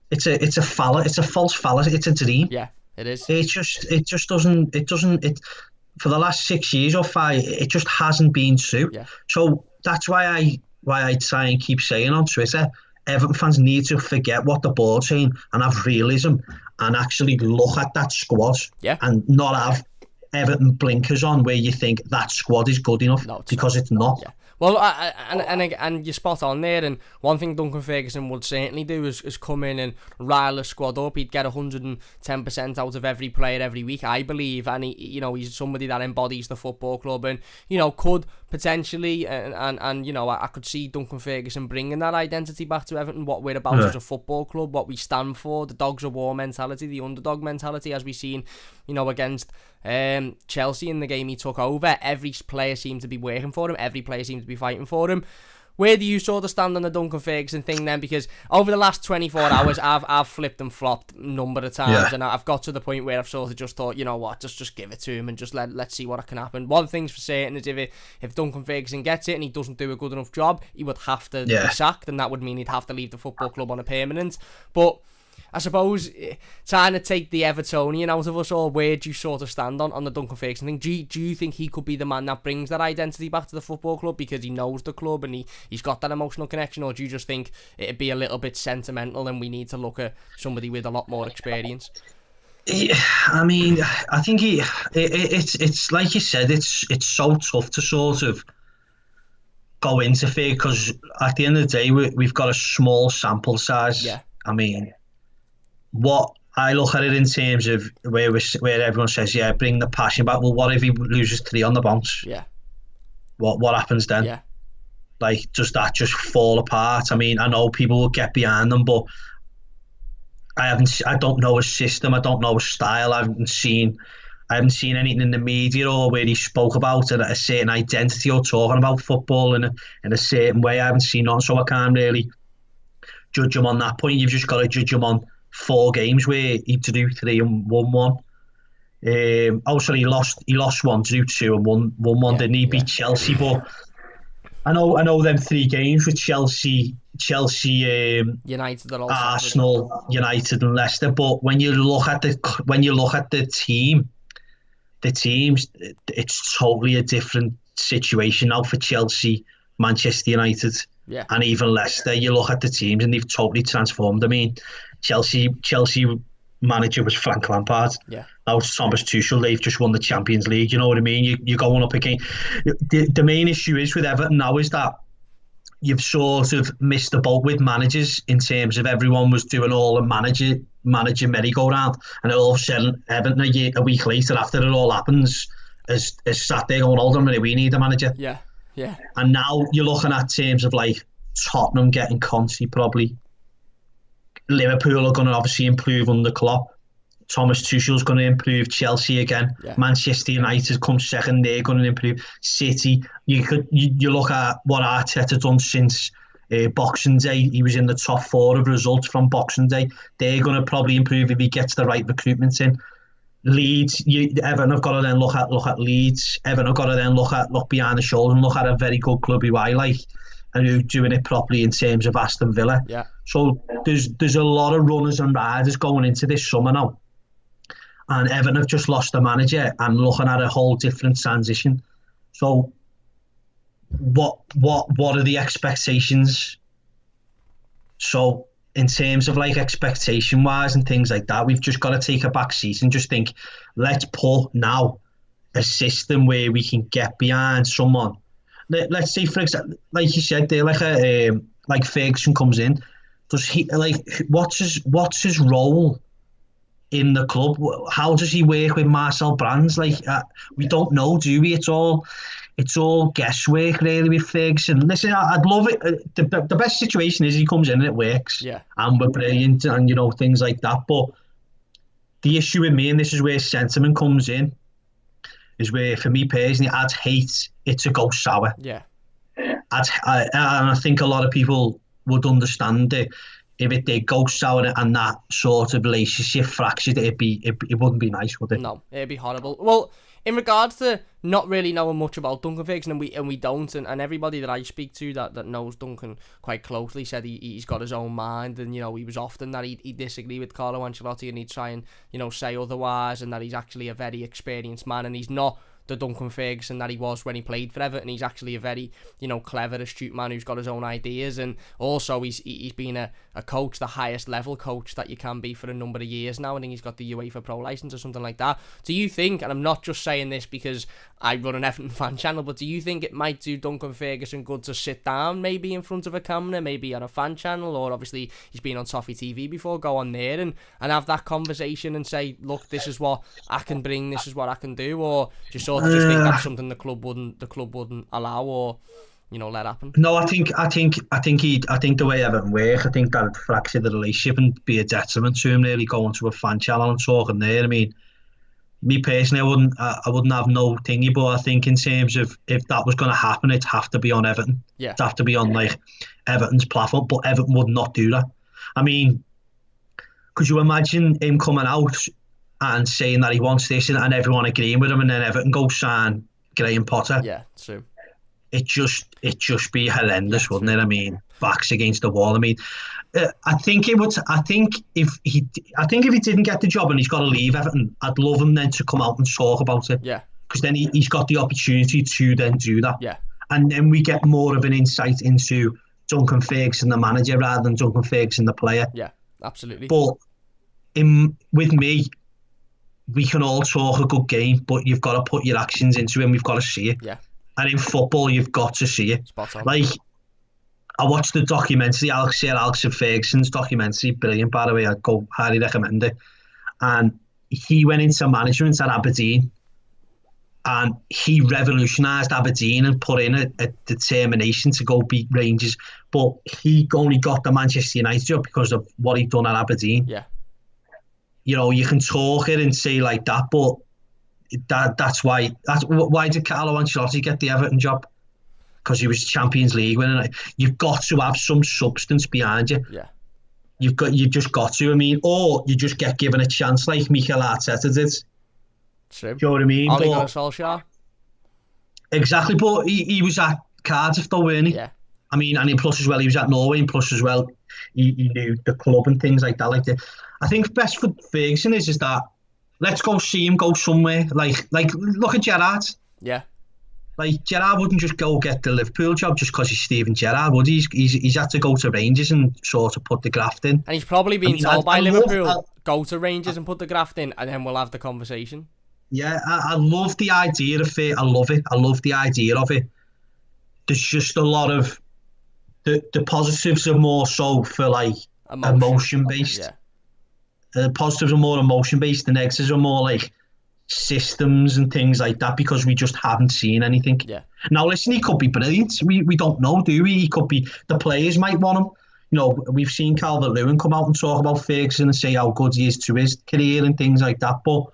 C: it's a false fallacy. It's a dream.
A: Yeah, It is.
C: It just doesn't. For the last 6 years or 5, it just hasn't been true.
A: Yeah.
C: So that's why I try and keep saying on Twitter, Everton fans need to forget what the board's saying and have realism and actually look at that squad and not have Everton blinkers on where you think that squad is good enough, because it's not.
A: Yeah. Well, and you're spot on there. And one thing Duncan Ferguson would certainly do is come in and rile the squad up. He'd get 110% out of every player every week, I believe. And he's somebody that embodies the football club, and could potentially and I could see Duncan Ferguson bringing that identity back to Everton. What we're about as a football club, what we stand for, the dogs of war mentality, the underdog mentality, as we've seen, against Chelsea in the game he took over. Every player seemed to be working for him. Every player seemed to be fighting for him. Where do you sort of stand on the Duncan Ferguson thing then? Because over the last 24 hours, I've flipped and flopped a number of times, and I've got to the point where I've sort of just thought, you know what, just give it to him and just let's see what can happen. One thing's for certain is if Duncan Ferguson gets it and he doesn't do a good enough job, he would have to be sacked, and that would mean he'd have to leave the football club on a permanent. But I suppose trying to take the Evertonian out of us all, where do you sort of stand on the Duncan Ferguson thing? Do you think he could be the man that brings that identity back to the football club because he knows the club and he's got that emotional connection, or do you just think it'd be a little bit sentimental and we need to look at somebody with a lot more experience?
C: Yeah, I mean, I think it's like you said, it's so tough to sort of go into it, because at the end of the day we've got a small sample size.
A: Yeah.
C: I mean, what I look at it in terms of where everyone says, bring the passion back. Well, what if he loses 3 on the bounce?
A: Yeah.
C: What happens then?
A: Yeah.
C: Like, does that just fall apart? I mean, I know people will get behind them, but I don't know his system. I don't know his style. I haven't seen anything in the media or where he spoke about a certain identity or talking about football in a certain way. I haven't seen nothing, so I can't really judge him on that point. You've just got to judge him on 4 games where he drew 3 and won 1. He lost 1, drew 2 and won 1, didn't he? Beat Chelsea, but I know them 3 games with Chelsea,
A: United,
C: Arsenal, United, and Leicester. But when you look at the teams, it's totally a different situation now for Chelsea, Manchester United, and even Leicester. You look at the teams and they've totally transformed. I mean, Chelsea manager was Frank Lampard.
A: Yeah.
C: Now it's Thomas Tuchel. They've just won the Champions League. You know what I mean? You're going up again. The main issue is with Everton now is that you've sort of missed the boat with managers, in terms of everyone was doing all the manager merry-go-round, and all of a sudden Everton a week later, after it all happens, is sat there going, hold on a minute, we need a manager.
A: Yeah.
C: And now you're looking at terms of like Tottenham getting Conte probably. Liverpool are going to obviously improve under Klopp. Thomas Tuchel's going to improve. Chelsea again. Yeah. Manchester United come second. They're going to improve. City. You look at what Arteta done since Boxing Day. He was in the top 4 of results from Boxing Day. They're going to probably improve if he gets the right recruitment in. Leeds. Everton have got to then look at Leeds. Everton have got to then look behind the shoulder and look at a very good club who I like, and who doing it properly in terms of Aston Villa.
A: Yeah.
C: So there's a lot of runners and riders going into this summer now. And Everton have just lost the manager and looking at a whole different transition. So what are the expectations? So in terms of like expectation wise and things like that, we've just got to take a back seat and just think, let's put now a system where we can get behind someone. Let's say, for example, like you said there, like Ferguson comes in, does he what's his role in the club? How does he work with Marcel Brands? We don't know, do we? It's all guesswork really with Ferguson. Listen, I'd love it. The best situation is he comes in and it works.
A: Yeah.
C: And we're brilliant and things like that. But the issue with me, and this is where sentiment comes in, is where, for me personally, I'd hate it to go sour.
A: Yeah.
C: And I think a lot of people would understand it if it did go sour and that sort of relationship fractured. It wouldn't be nice, would it?
A: No, it'd be horrible. Well, in regards to not really knowing much about Duncan Ferguson, and we don't, and everybody that I speak to that knows Duncan quite closely said he's got his own mind, and, you know, he was often that he'd disagree with Carlo Ancelotti and he'd try and, you know, say otherwise, and that he's actually a very experienced man, and he's not the Duncan Ferguson that he was when he played for Everton. He's actually a very, you know, clever, astute man who's got his own ideas, and also he's been a coach, the highest level coach that you can be, for a number of years now. I think he's got the UEFA Pro license or something like that. Do you think, and I'm not just saying this because I run an Everton fan channel, but do you think it might do Duncan Ferguson good to sit down maybe in front of a camera, maybe on a fan channel, or obviously he's been on Toffee TV before, go on there and have that conversation and say, look, this is what I can bring, this is what I can do, or just sort of just think that's something the club wouldn't allow, or, you know, let happen?
C: No, I think the way Everton work, I think that would fracture the relationship and be a detriment to him, really, going to a fan channel and talking there. I mean, me personally, I wouldn't have no thingy, but I think in terms of if that was going to happen, it'd have to be on Everton.
A: Yeah.
C: It'd have to be on, like, Everton's platform, but Everton would not do that. I mean, could you imagine him coming out and saying that he wants this and everyone agreeing with him, and then Everton go sign Graham Potter?
A: Yeah, true.
C: It just be horrendous, wouldn't it? I mean, backs against the wall. I mean, I think if he didn't get the job and he's got to leave Everton, I'd love him then to come out and talk about it.
A: Yeah.
C: Because then he's got the opportunity to then do that.
A: Yeah.
C: And then we get more of an insight into Duncan Ferguson, the manager, rather than Duncan Ferguson, the player.
A: Yeah, absolutely.
C: But with me, we can all talk a good game, but you've got to put your actions into it, and we've got to see it.
A: Yeah.
C: And in football, you've got to see it.
A: Spot on.
C: Like, I watched the documentary, Alex Ferguson's documentary, brilliant, by the way, I'd go highly recommend it. And he went into management at Aberdeen, and he revolutionised Aberdeen and put in a determination to go beat Rangers. But he only got the Manchester United job because of what he'd done at Aberdeen.
A: Yeah.
C: You know, you can talk it and say like that, but that's why did Carlo Ancelotti get the Everton job? Because he was Champions League winner. You've got to have some substance behind you.
A: Yeah.
C: You just got to. I mean, or you just get given a chance like Mikel Arteta did.
A: True.
C: Do you know what I mean?
A: Ole Gunnar Solskjaer.
C: Exactly, but he was at Cardiff though, weren't he?
A: Yeah.
C: I mean, and plus as well, he was at Norway, and plus as well, he knew the club and things like that. I think best for Ferguson is that let's go see him go somewhere. Like look at Gerrard.
A: Yeah.
C: Like, Gerrard wouldn't just go get the Liverpool job just because he's Steven Gerrard, would he? He's had to go to Rangers and sort of put the graft in.
A: And he's probably been told by Liverpool, go to Rangers and put the graft in, and then we'll have the conversation.
C: Yeah, I love the idea of it. I love it. I love the idea of it. There's just a lot of... The positives are more so for, like, emotion-based.
A: Yeah.
C: The positives are more emotion-based. The negatives are more, like, systems and things like that, because we just haven't seen anything.
A: Yeah.
C: Now, listen, he could be brilliant. We don't know, do we? He could be... The players might want him. You know, we've seen Calvert-Lewin come out and talk about Ferguson and say how good he is to his career and things like that, but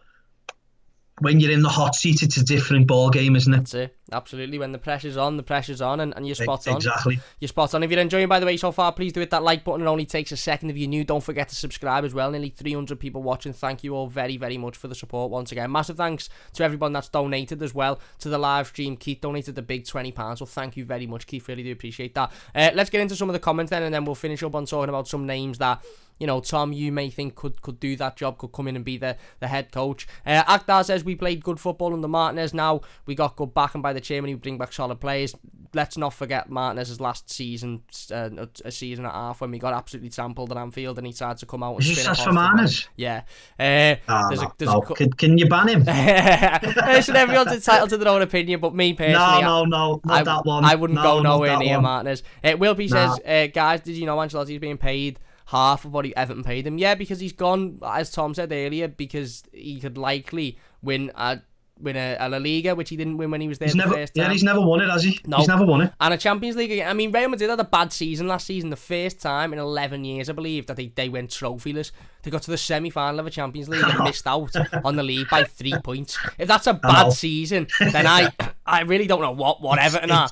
C: when you're in the hot seat, it's a different ball game, isn't it?
A: That's it. Absolutely. When the pressure's on, and you're spot on.
C: Exactly.
A: You're spot on. If you're enjoying, by the way, so far, please do hit that like button. It only takes a second. If you're new, don't forget to subscribe as well. Nearly 300 people watching. Thank you all very, very much for the support once again. Massive thanks to everyone that's donated as well to the live stream. Keith donated the big £20. Well, thank you very much, Keith. Really do appreciate that. Let's get into some of the comments then, and then we'll finish up on talking about some names that, you know, Tom, you may think could do that job, could come in and be the head coach. Akhtar says, we played good football under Martinez. Now we got good backing by the chairman who bring back solid players. Let's not forget Martinez's last season, a season and a half, when we got absolutely trampled at Anfield and he tried to come out and spin
C: just for Martinez?
A: Yeah.
C: Can you ban him?
A: Listen, everyone's entitled to their own opinion, but me personally...
C: No, not that one.
A: I wouldn't go nowhere near Martinez. Wilby says, guys, did you know Ancelotti's being paid half of what Everton paid him? Yeah, because he's gone, as Tom said earlier, because he could likely win a La Liga, which he didn't win when he was there the first time.
C: Yeah, he's never won it, has he?
A: No.
C: He's never won it.
A: And a Champions League again. I mean, Real Madrid had a bad season last season, the first time in 11 years, I believe, that they went trophyless. They got to the semi-final of a Champions League and missed out on the league by 3 points. If that's a bad season, then I really don't know what Everton are.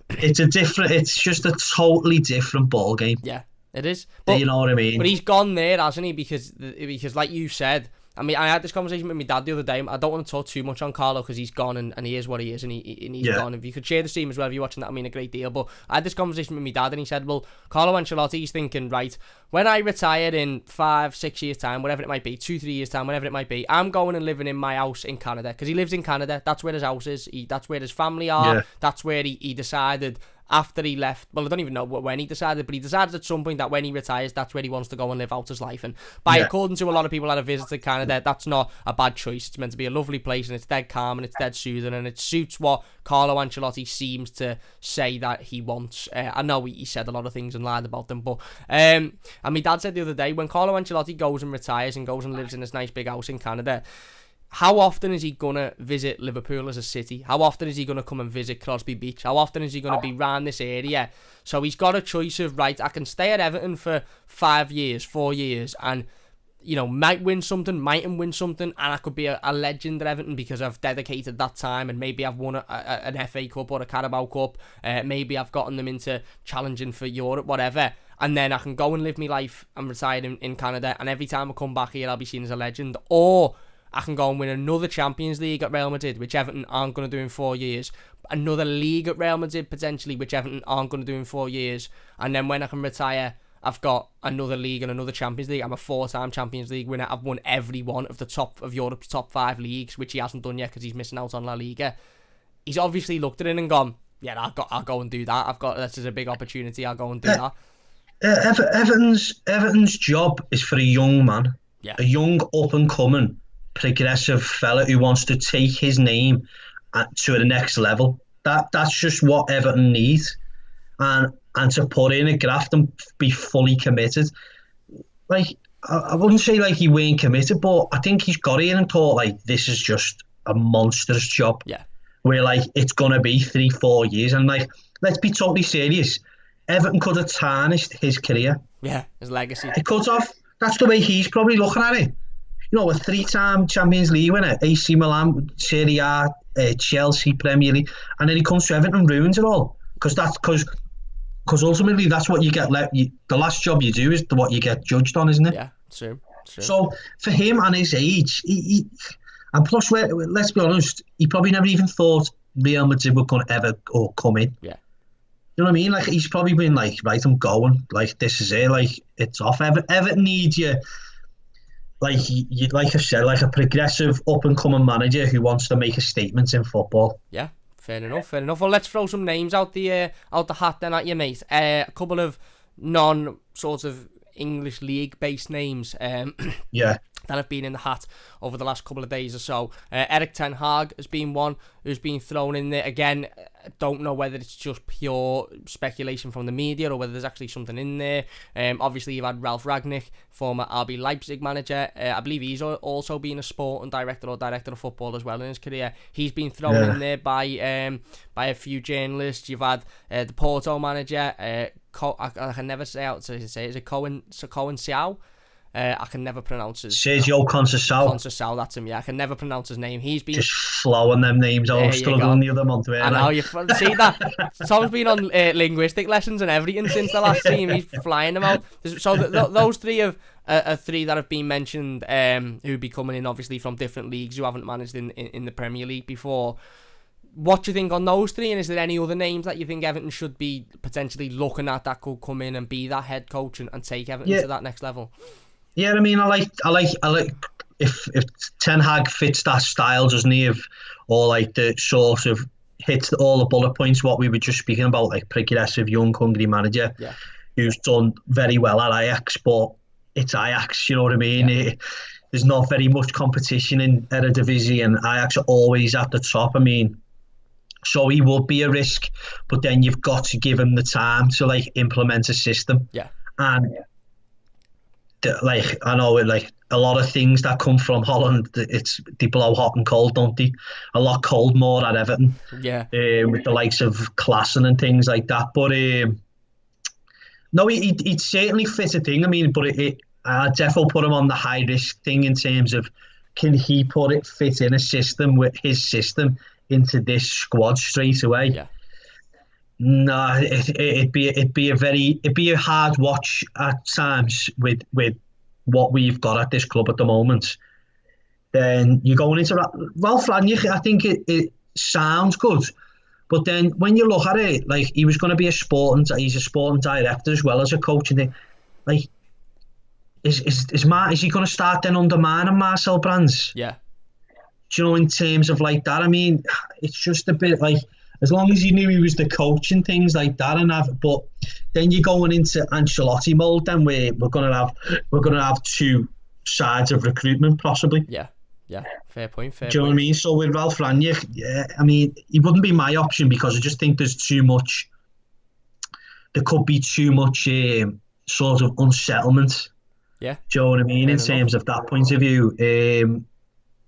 C: It's just a totally different ball game.
A: Yeah. It is. But,
C: you know what I mean?
A: But he's gone there, hasn't he? Because like you said, I mean, I had this conversation with my dad the other day. I don't want to talk too much on Carlo because he's gone and he is what he is and he's gone. If you could share the stream as well if you're watching that, I mean a great deal. But I had this conversation with my dad and he said, well, Carlo Ancelotti's thinking, right, when I retire in 5-6 years time, whatever it might be, 2-3 years time, whatever it might be, I'm going and living in my house in Canada because he lives in Canada. That's where his house is. That's where his family are. Yeah. That's where he decided after he left, well, I don't even know when he decided, but he decided at some point that when he retires, that's where he wants to go and live out his life. And according to a lot of people that have visited Canada, that's not a bad choice. It's meant to be a lovely place, and it's dead calm, and it's dead soothing, and it suits what Carlo Ancelotti seems to say that he wants. I know he said a lot of things and lied about them, but and my dad said the other day, when Carlo Ancelotti goes and retires and goes and lives in this nice big house in Canada, how often is he going to visit Liverpool as a city? How often is he going to come and visit Crosby Beach? How often is he going to be around this area? So he's got a choice of, right, I can stay at Everton for 5 years, 4 years, and, you know, might win something, mightn't win something, and I could be a legend at Everton because I've dedicated that time, and maybe I've won an FA Cup or a Carabao Cup, maybe I've gotten them into challenging for Europe, whatever, and then I can go and live my life and retire in Canada, and every time I come back here, I'll be seen as a legend. Or I can go and win another Champions League at Real Madrid, which Everton aren't going to do in 4 years. Another league at Real Madrid, potentially, which Everton aren't going to do in 4 years. And then when I can retire, I've got another league and another Champions League. I'm a 4-time Champions League winner. I've won every one of Europe's top 5 leagues, which he hasn't done yet because he's missing out on La Liga. He's obviously looked at it and gone, yeah, I'll go and do that. This is a big opportunity. I'll go and do that.
C: Everton's job is for a young man, a young up-and-coming progressive fella who wants to take his name to the next level. That's just what Everton needs, and to put in a graft and be fully committed. Like, I wouldn't say like he weren't committed, but I think he's got in and thought like this is just a monstrous job. Yeah, where like it's gonna be 3-4 years, and like let's be totally serious. Everton could have tarnished his career.
A: Yeah, his legacy.
C: It could have. That's the way he's probably looking at it. You know, a 3-time Champions League winner, AC Milan, Serie A, Chelsea, Premier League, and then he comes to Everton and ruins it all. Because ultimately that's what you get. The last job you do is what you get judged on, isn't it?
A: Yeah, true.
C: So for him and his age, and plus, let's be honest, he probably never even thought Real Madrid were going to ever come in.
A: Yeah.
C: You know what I mean? Like, he's probably been like, right, I'm going. Like, this is it. Like, it's off. Everton needs you. Like I said, like a progressive up-and-coming manager who wants to make a statement in football.
A: Yeah, fair enough. Well, let's throw some names out the hat then at you, mate. A couple of non-sort of English league-based names. That have been in the hat over the last couple of days or so. Erik ten Hag has been one who's been thrown in there. Again, don't know whether it's just pure speculation from the media or whether there's actually something in there. Obviously, you've had Ralf Rangnick, former RB Leipzig manager. I believe he's also been a sporting director or director of football as well in his career. He's been thrown in there by a few journalists. You've had the Porto manager, I can never say how to say it. Is it Cohen Xiao? I can never pronounce his...
C: Sergio
A: Conceição, that's him, yeah. I can never pronounce his name. He's been...
C: Just flowing them names. I was struggling the other month.
A: I know, you see that? Tom's been on linguistic lessons and everything since the last team. He's flying them out. So those three are three that have been mentioned, who'd be coming in, obviously, from different leagues who haven't managed in the Premier League before. What do you think on those three, and is there any other names that you think Everton should be potentially looking at that could come in and be that head coach and take Everton to that next level?
C: Yeah, I mean, I like if Ten Hag fits that style, doesn't he? Or like the sort of hits all the bullet points what we were just speaking about, like progressive, young, hungry manager who's done very well at Ajax, but it's Ajax, you know what I mean? There's not very much competition in Eredivisie, and Ajax are always at the top. I mean, so he would be a risk, but then you've got to give him the time to like implement a system.
A: Yeah,
C: and. Like, I know, like a lot of things that come from Holland, they blow hot and cold, don't they? A lot cold more at Everton, with the likes of Klaassen and things like that. But no, he'd certainly fit a thing. I mean, but I definitely put him on the high risk thing in terms of can he fit in a system with his system into this squad straight away?
A: Yeah.
C: No, it'd be a hard watch at times with what we've got at this club at the moment. then you're going into Ralph Rangnick. I think it sounds good, but then when you look at it, like he was going to be he's a sporting director as well as a coach, and like is he going to start then undermining Marcel Brands?
A: Yeah.
C: Do you know, in terms of like that? I mean, it's just a bit like, as long as you knew he was the coach and things like that, but then you're going into Ancelotti mode, then we're gonna have two sides of recruitment possibly.
A: Yeah, fair point.
C: Do you know what I mean? So with Ralph Rangnick, yeah, I mean, he wouldn't be my option because I just think there's too much. There could be too much sort of unsettlement.
A: Yeah.
C: Do you know what I mean?
A: Fair
C: in
A: enough.
C: terms of that point of view.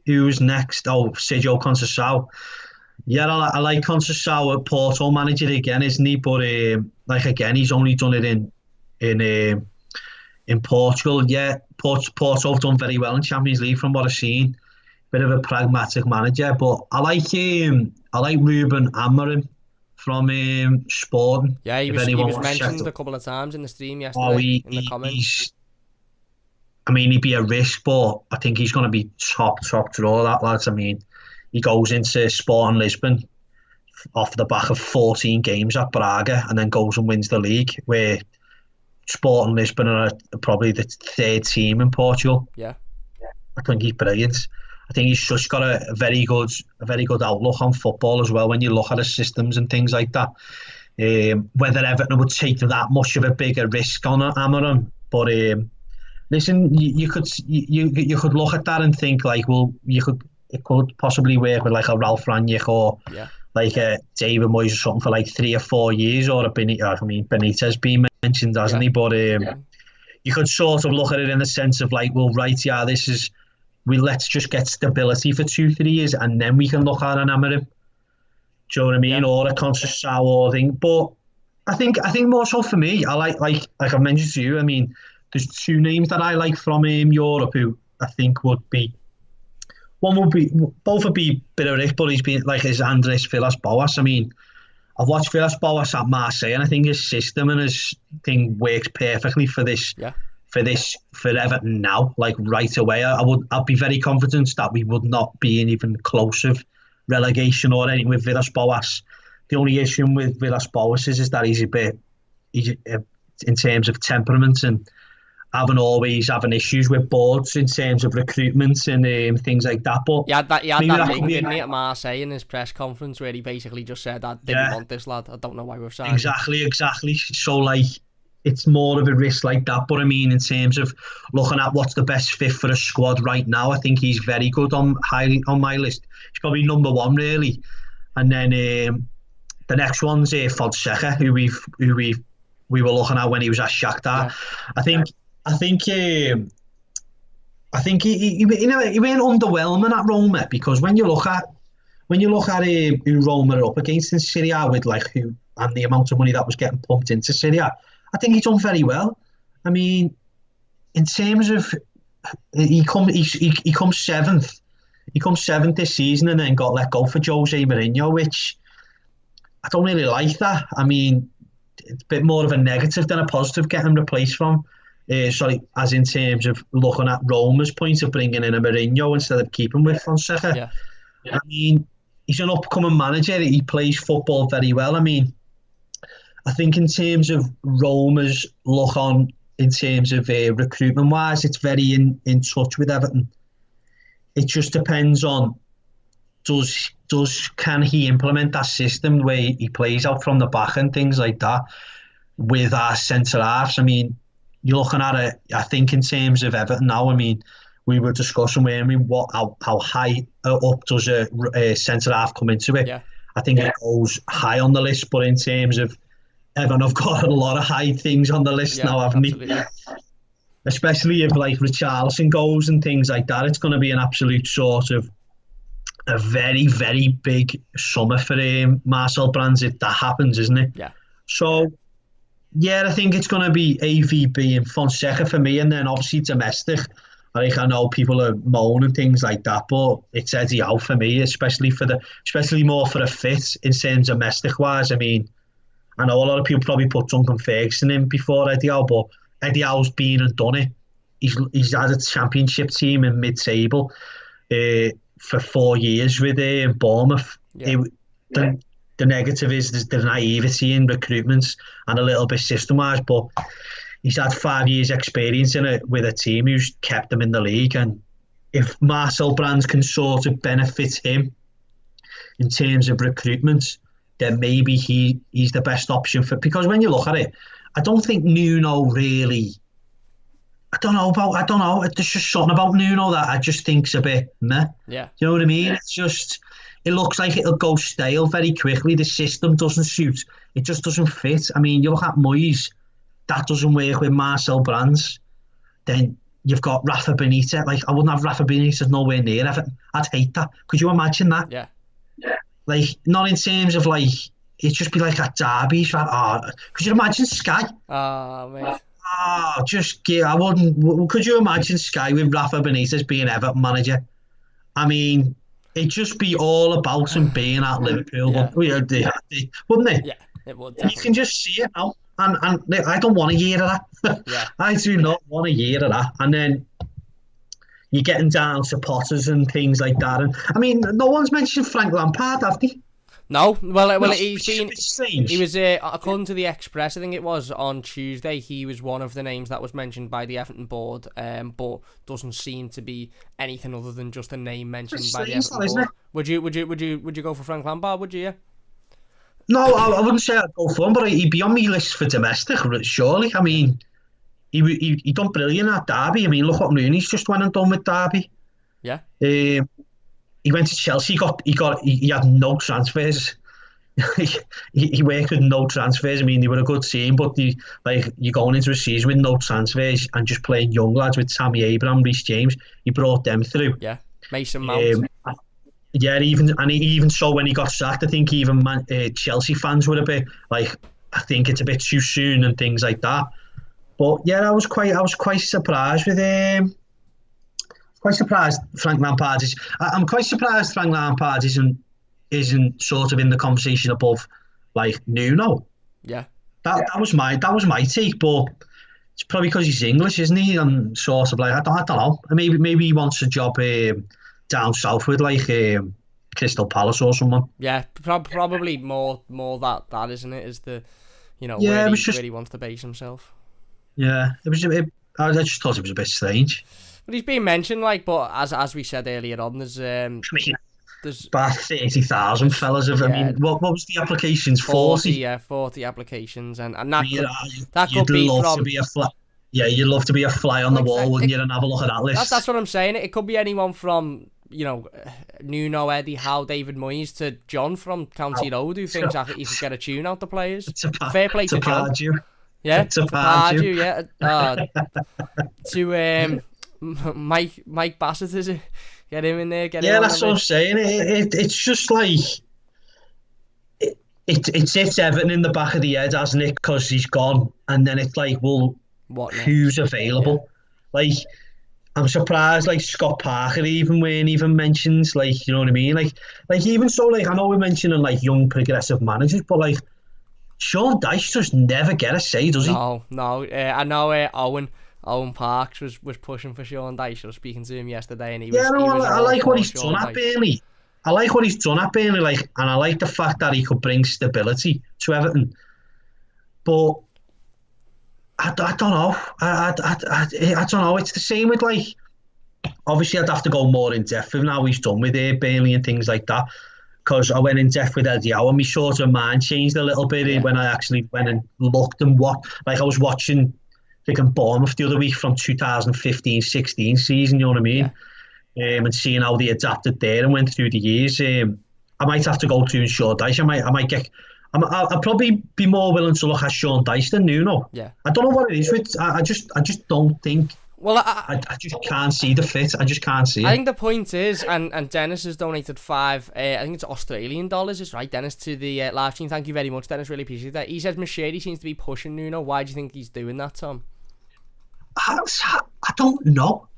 C: Who's next? Oh, Sergio Conceição. Yeah, I like Conceição, Porto manager again, isn't he? But like again, he's only done it in Portugal. Yeah, Porto have done very well in Champions League from what I've seen. Bit of a pragmatic manager, but I like Ruben Amorim from Sporting.
A: Yeah, he was mentioned a couple of times in the stream yesterday in the comments.
C: I mean, he'd be a risk, but I think he's going to be top draw, that lads. I mean, he goes into Sporting Lisbon off the back of 14 games at Braga and then goes and wins the league, where Sporting Lisbon are probably the third team in Portugal.
A: Yeah.
C: I think he's brilliant. I think he's just got a very good outlook on football as well when you look at his systems and things like that. Whether Everton would take that much of a bigger risk on Amorim, but listen, you could look at that and think like, well, it could possibly work with like a Ralph Rangnick or like a David Moyes or something for like 3 or 4 years, or Benitez being mentioned, hasn't he? But you could sort of look at it in the sense of like, well, right, yeah, let's just get stability for 2-3 years and then we can look at an Amorim. Do you know what I mean? Yeah. Or a Conceição or thing. But I think more so for me, I like I've mentioned to you, I mean, there's 2 names that I like from Europe who I think both would be a bit of risk, but he's been like is Andres Villas-Boas. I mean, I've watched Villas-Boas at Marseille and I think his system and his thing works perfectly for Everton now, like right away. I'd be very confident that we would not be in even close of relegation or anything with Villas-Boas. The only issue with Villas-Boas is that he's in terms of temperament and always having issues with boards in terms of recruitment and things like that. But
A: he had that thing, didn't he, at Marseille in his press conference where he basically just said, I didn't want this lad, I don't know why we've signed him. Exactly.
C: So like, it's more of a risk like that. But I mean, in terms of looking at what's the best fit for a squad right now, I think he's very good highly on my list. He's probably number 1 really. And then the next one's Fonseca, who we were looking at when he was at Shakhtar. Yeah. I think he went underwhelming at Roma, because when you look at who Roma are up against in Serie A with like who and the amount of money that was getting pumped into Serie A, I think he's done very well. I mean, in terms of he comes 7th. He comes 7th this season and then got let go for Jose Mourinho, which I don't really like that. I mean, it's a bit more of a negative than a positive getting replaced from. As in terms of looking at Roma's point of bringing in a Mourinho instead of keeping with Fonseca. Yeah. I mean, he's an upcoming manager. He plays football very well. I mean, I think in terms of Roma's look on, in terms of recruitment wise, it's very in touch with Everton. It just depends on can he implement that system where he plays out from the back and things like that with our centre halves. I mean, you're looking at it, I think, in terms of Everton now. I mean, we were discussing how high up does a centre half come into it. Yeah. I think it goes high on the list, but in terms of Everton, I've got a lot of high things on the list now, haven't we? Especially if like Charleston goes and things like that, it's going to be an absolute sort of a very, very big summer for Marcel Brands if that happens, isn't it?
A: Yeah.
C: So, yeah, I think it's going to be AVB and Fonseca for me, and then obviously domestic. I know people are moaning things like that, but it's Eddie Howe for me, especially more for a fit in terms of domestic wise. I mean, I know a lot of people probably put Duncan Ferguson in before Eddie Howe, but Eddie Howe's been and done it. He's had a championship team in mid-table. for 4 years with Bournemouth.
A: Yeah.
C: The negative is the naivety in recruitment and a little bit system-wise, but he's had 5 years experience in it with a team who's kept him in the league. And if Marcel Brands can sort of benefit him in terms of recruitment, then maybe he's the best option for, because when you look at it, I don't think Nuno really, I don't know, there's just something about Nuno that I just think's a bit meh.
A: Yeah.
C: You know what I mean? It's just, it looks like it'll go stale very quickly. The system doesn't suit, it just doesn't fit. I mean, you look at Moyes, that doesn't work with Marcel Brands. Then you've got Rafa Benitez. Like, I wouldn't have Rafa Benitez nowhere near Everton. I'd hate that. Could you imagine that?
A: Yeah.
C: Like, not in terms of like, it'd just be like at Derby. Could you imagine Sky?
A: Oh, mate.
C: I wouldn't. Could you imagine Sky with Rafa Benitez being Everton manager? I mean, it'd just be all about him being at Liverpool.
A: Yeah.
C: Wouldn't it?
A: Yeah, it would.
C: You can just see it now. And I don't want to hear of that.
A: Yeah.
C: I do not want to hear of that. And then you're getting down to Potters and things like that. And I mean, no one's mentioned Frank Lampard, have they?
A: No, well,
C: No,
A: he's been.
C: it's strange.
A: He was according to the Express, I think it was on Tuesday. He was one of the names that was mentioned by the Everton board, but doesn't seem to be anything other than just a name mentioned
C: It's
A: by the
C: strange,
A: Everton
C: isn't
A: board.
C: it?
A: Would you go for Frank Lampard? Would you? Yeah.
C: No, I wouldn't say I'd go for him, but he'd be on my list for domestic, surely. I mean, he done brilliant at Derby. I mean, look what Rooney's just went and done with Derby.
A: Yeah.
C: He went to Chelsea. He had no transfers. he worked with no transfers. I mean, they were a good team, but you're going into a season with no transfers and just playing young lads with Tammy Abraham, Reece James. He brought them through.
A: Yeah. Mason Mount.
C: Yeah, even so, when he got sacked, I think even Chelsea fans were a bit like, I think it's a bit too soon and things like that. But yeah, I was quite surprised with him. Quite surprised Frank Lampard is. I'm quite surprised Frank Lampard isn't sort of in the conversation above like Nuno.
A: Yeah.
C: That was my take, but it's probably because he's English, isn't he? And sort of like I don't know. Maybe he wants a job down south with like Crystal Palace or someone.
A: Yeah, probably more that isn't it? Is the
C: Yeah,
A: where he wants to base himself.
C: Yeah, I just thought it was a bit strange.
A: But he's been mentioned, but as we said earlier on, there's
C: about 30,000 fellas. I mean, what was the applications? 40?
A: Yeah, 40 applications, and that
C: you'd
A: could be
C: love
A: from.
C: To be a fly. Yeah, you'd love to be a fly on the wall, wouldn't you? And have a look at that list.
A: That's what I'm saying. It could be anyone from Nuno, Eddie Howe, David Moyes to John from County Road who thinks that he could get a tune out the players. Fair play to John. Yeah,
C: to Pardew.
A: Yeah. To Mike Bassett, is it? Get him in there.
C: Yeah, that's what I'm saying. It's just like it's hit Everton in the back of the head, hasn't it? Because he's gone, and then it's like, well, who's available? Yeah. Like, I'm surprised. Like Scott Parker weren't even mentioned. Like, you know what I mean? Like even so, like I know we're mentioning like young progressive managers, but like Sean Dyche just never get a say, does he?
A: No. I know Owen Parks was pushing for Sean Dyche. I was speaking to him yesterday, and he was.
C: I like what he's done at Burnley. I like what he's done at Burnley, and I like the fact that he could bring stability to Everton. But I don't know. I don't know. It's the same with like. Obviously, I'd have to go more in depth with how he's done with Burnley and things like that. Because I went in depth with Eddie Howe, and my sort of mind changed a little bit when I actually went and looked and I was watching. Thinking Bournemouth the other week from 2015-16 season, you know what I mean? Yeah. And seeing how they adapted there and went through the years. I might have to go to Sean Dyche. I'll probably be more willing to look at Sean Dyche than Nuno.
A: Yeah.
C: I don't know what it is with. I just don't think.
A: Well,
C: I just can't see the fit. I just can't see it.
A: I think the point is, and Dennis has donated I think it's Australian dollars, is right, Dennis, to the live stream. Thank you very much, Dennis. Really appreciate that. He says Machete seems to be pushing Nuno. Why do you think he's doing that, Tom?
C: I don't know.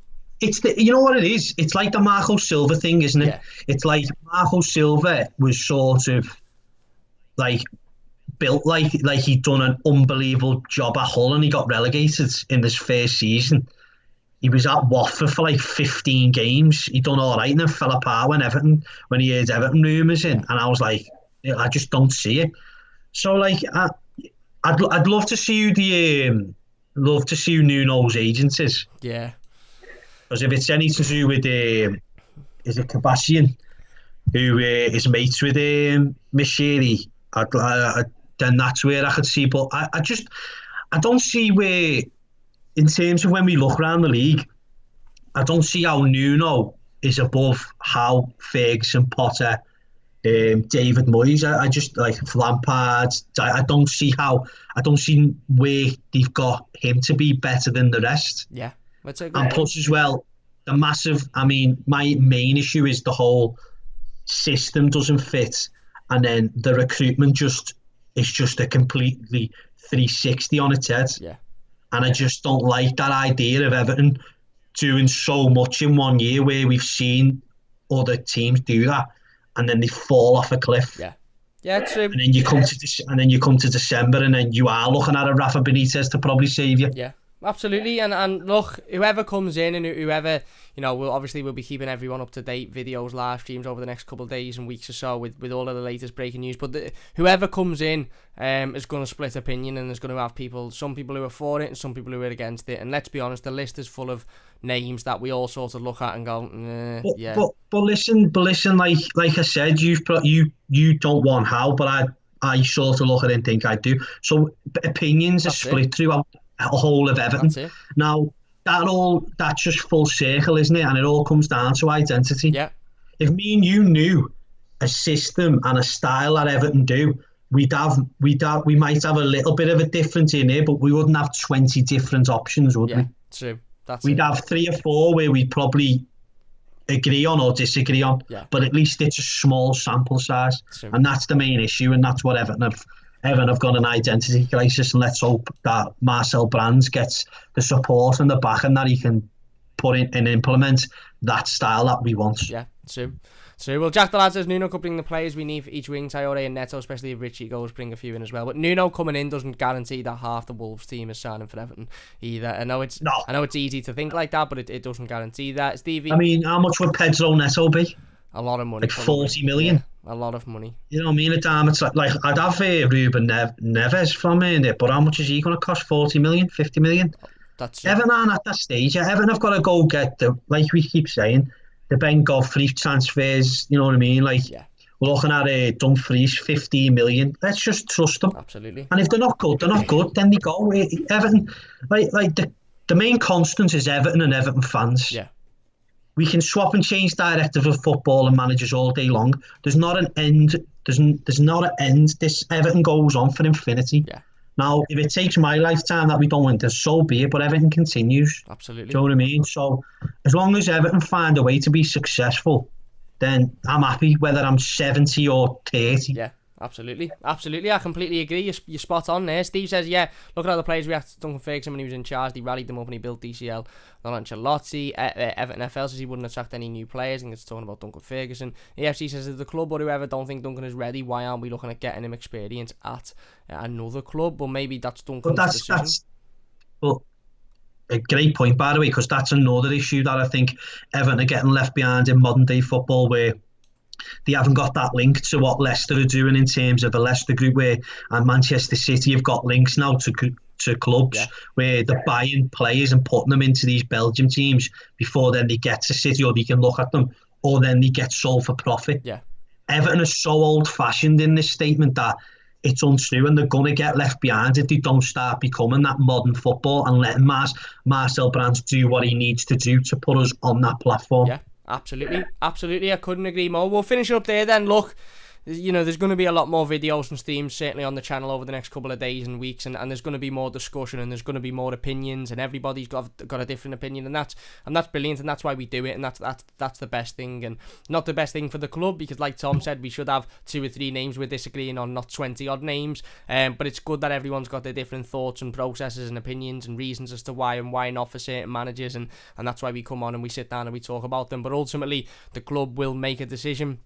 C: It's you know what it is? It's like the Marco Silva thing, isn't it? Yeah. It's like Marco Silva was sort of like built like he'd done an unbelievable job at Hull and he got relegated in this first season. he was at Watford for like 15 games. He done all right and then fell apart when he heard Everton rumours in, and I was like, I just don't see it. So like, I'd love to see who Nuno's agent is.
A: Yeah.
C: Because if it's anything to do with is it Sebastian, who is mates with Mishiri, then that's where I could see. But I don't see where, in terms of when we look around the league, I don't see how Nuno is above how Ferguson, Potter, David Moyes. I just like Lampard. I don't see where they've got him to be better than the rest.
A: Yeah.
C: And plus as well, my main issue is the whole system doesn't fit, and then the recruitment is just a completely 360 on its head.
A: Yeah.
C: And I just don't like that idea of Everton doing so much in 1 year, where we've seen other teams do that, and then they fall off a cliff.
A: Yeah. Yeah, true.
C: And then you come to December, and then you are looking at a Rafa Benitez to probably save you.
A: Yeah. Absolutely, and look, whoever comes in and whoever, we'll be keeping everyone up to date, videos, live streams over the next couple of days and weeks or so with all of the latest breaking news. But whoever comes in is going to split opinion, and there's going to have some people who are for it and some people who are against it. And let's be honest, the list is full of names that we all sort of look at and go, yeah.
C: But listen, like I said, you don't want how, but I sort of look at it and think I do. So opinions are split throughout a whole of Everton. Now that's just full circle, isn't it? And it all comes down to identity.
A: Yeah.
C: If me and you knew a system and a style that Everton do, we might have a little bit of a difference in here, but we wouldn't have 20 different options, would we?
A: True.
C: We'd have 3 or 4 where we'd probably agree on or disagree on.
A: Yeah.
C: But at least it's a small sample size.
A: True. And
C: that's the main issue, and that's what Everton have got an identity crisis, and let's hope that Marcel Brands gets the support and the back, and that he can put in and implement that style that we want.
A: Yeah, true. Well, Jack the Lad says Nuno could bring the players we need for each wing. Traore and Neto, especially if Richie goes, bring a few in as well. But Nuno coming in doesn't guarantee that half the Wolves team is signing for Everton either. I know it's easy to think like that, but it doesn't guarantee that. Stevie,
C: how much would Pedro Neto be?
A: A lot of money.
C: Like 40 million.
A: Yeah, a lot of money.
C: You know what I mean? At time, it's like I'd have Ruben Neves from it, but how much is he going to cost? 40 million, 50 million?
A: That's
C: Everton aren't at that stage. Everton have got to go get like we keep saying, the Ben Godfrey transfers. You know what I mean? We're looking at Dumfries, 15 million. Let's just trust them.
A: Absolutely.
C: And if they're not good, then they go. Everton, the main constant is Everton and Everton fans.
A: Yeah.
C: We can swap and change directors of football and managers all day long. There's not an end. There's not an end. This Everton goes on for infinity.
A: Yeah.
C: Now, if it takes my lifetime that we don't win, then so be it. But Everton continues.
A: Absolutely.
C: Do you know what I mean? So, as long as Everton find a way to be successful, then I'm happy, whether I'm 70 or 30.
A: Yeah. Absolutely. I completely agree. You're spot on there. Steve says, yeah, look at how the players reacted to Duncan Ferguson when he was in charge. He rallied them up and he built DCL. Not Ancelotti. Everton FL says he wouldn't attract any new players. I think it's talking about Duncan Ferguson. EFC says, if the club or whoever don't think Duncan is ready, why aren't we looking at getting him experience at another club? But maybe that's Duncan's decision.
C: But a great point, by the way, because that's another issue that I think Everton are getting left behind in modern day football, where they haven't got that link to what Leicester are doing in terms of the Leicester group, where Manchester City have got links now to clubs where they're buying players and putting them into these Belgium teams before then they get to City, or they can look at them, or then they get sold for profit.
A: Yeah.
C: Everton is so old-fashioned in this statement that it's untrue, and they're going to get left behind if they don't start becoming that modern football and letting Marcel Brands do what he needs to do to put us on that platform.
A: Yeah. Absolutely. I couldn't agree more. We'll finish up there then. Look, there's going to be a lot more videos and streams certainly on the channel over the next couple of days and weeks, and there's going to be more discussion, and there's going to be more opinions, and everybody's got a different opinion, and that's brilliant, and that's why we do it, and that's the best thing, and not the best thing for the club, because like Tom said, we should have 2 or 3 names we're disagreeing on, not 20 odd names, but it's good that everyone's got their different thoughts and processes and opinions and reasons as to why and why not for certain managers, and that's why we come on and we sit down and we talk about them. But ultimately the club will make a decision.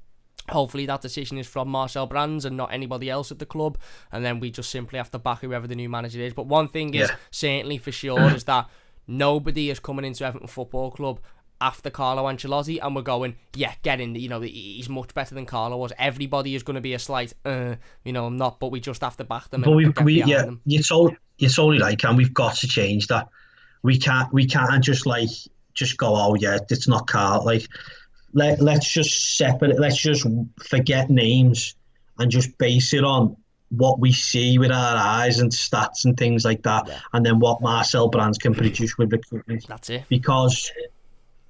A: Hopefully that decision is from Marcel Brands and not anybody else at the club, and then we just simply have to back whoever the new manager is. But one thing is certainly for sure is that Nobody is coming into Everton Football Club after Carlo Ancelotti and we're going, yeah, get in, he's much better than Carlo was. Everybody is going to be a slight, I'm not, but we just have to back them and get behind them.
C: You're totally right, and we've got to change that. We can't just go, oh yeah, it's not Carlo. Like, let's just separate. Let's just forget names and just base it on what we see with our eyes and stats and things like that, and then what Marcel Brands can produce with recruitment.
A: That's it.
C: Because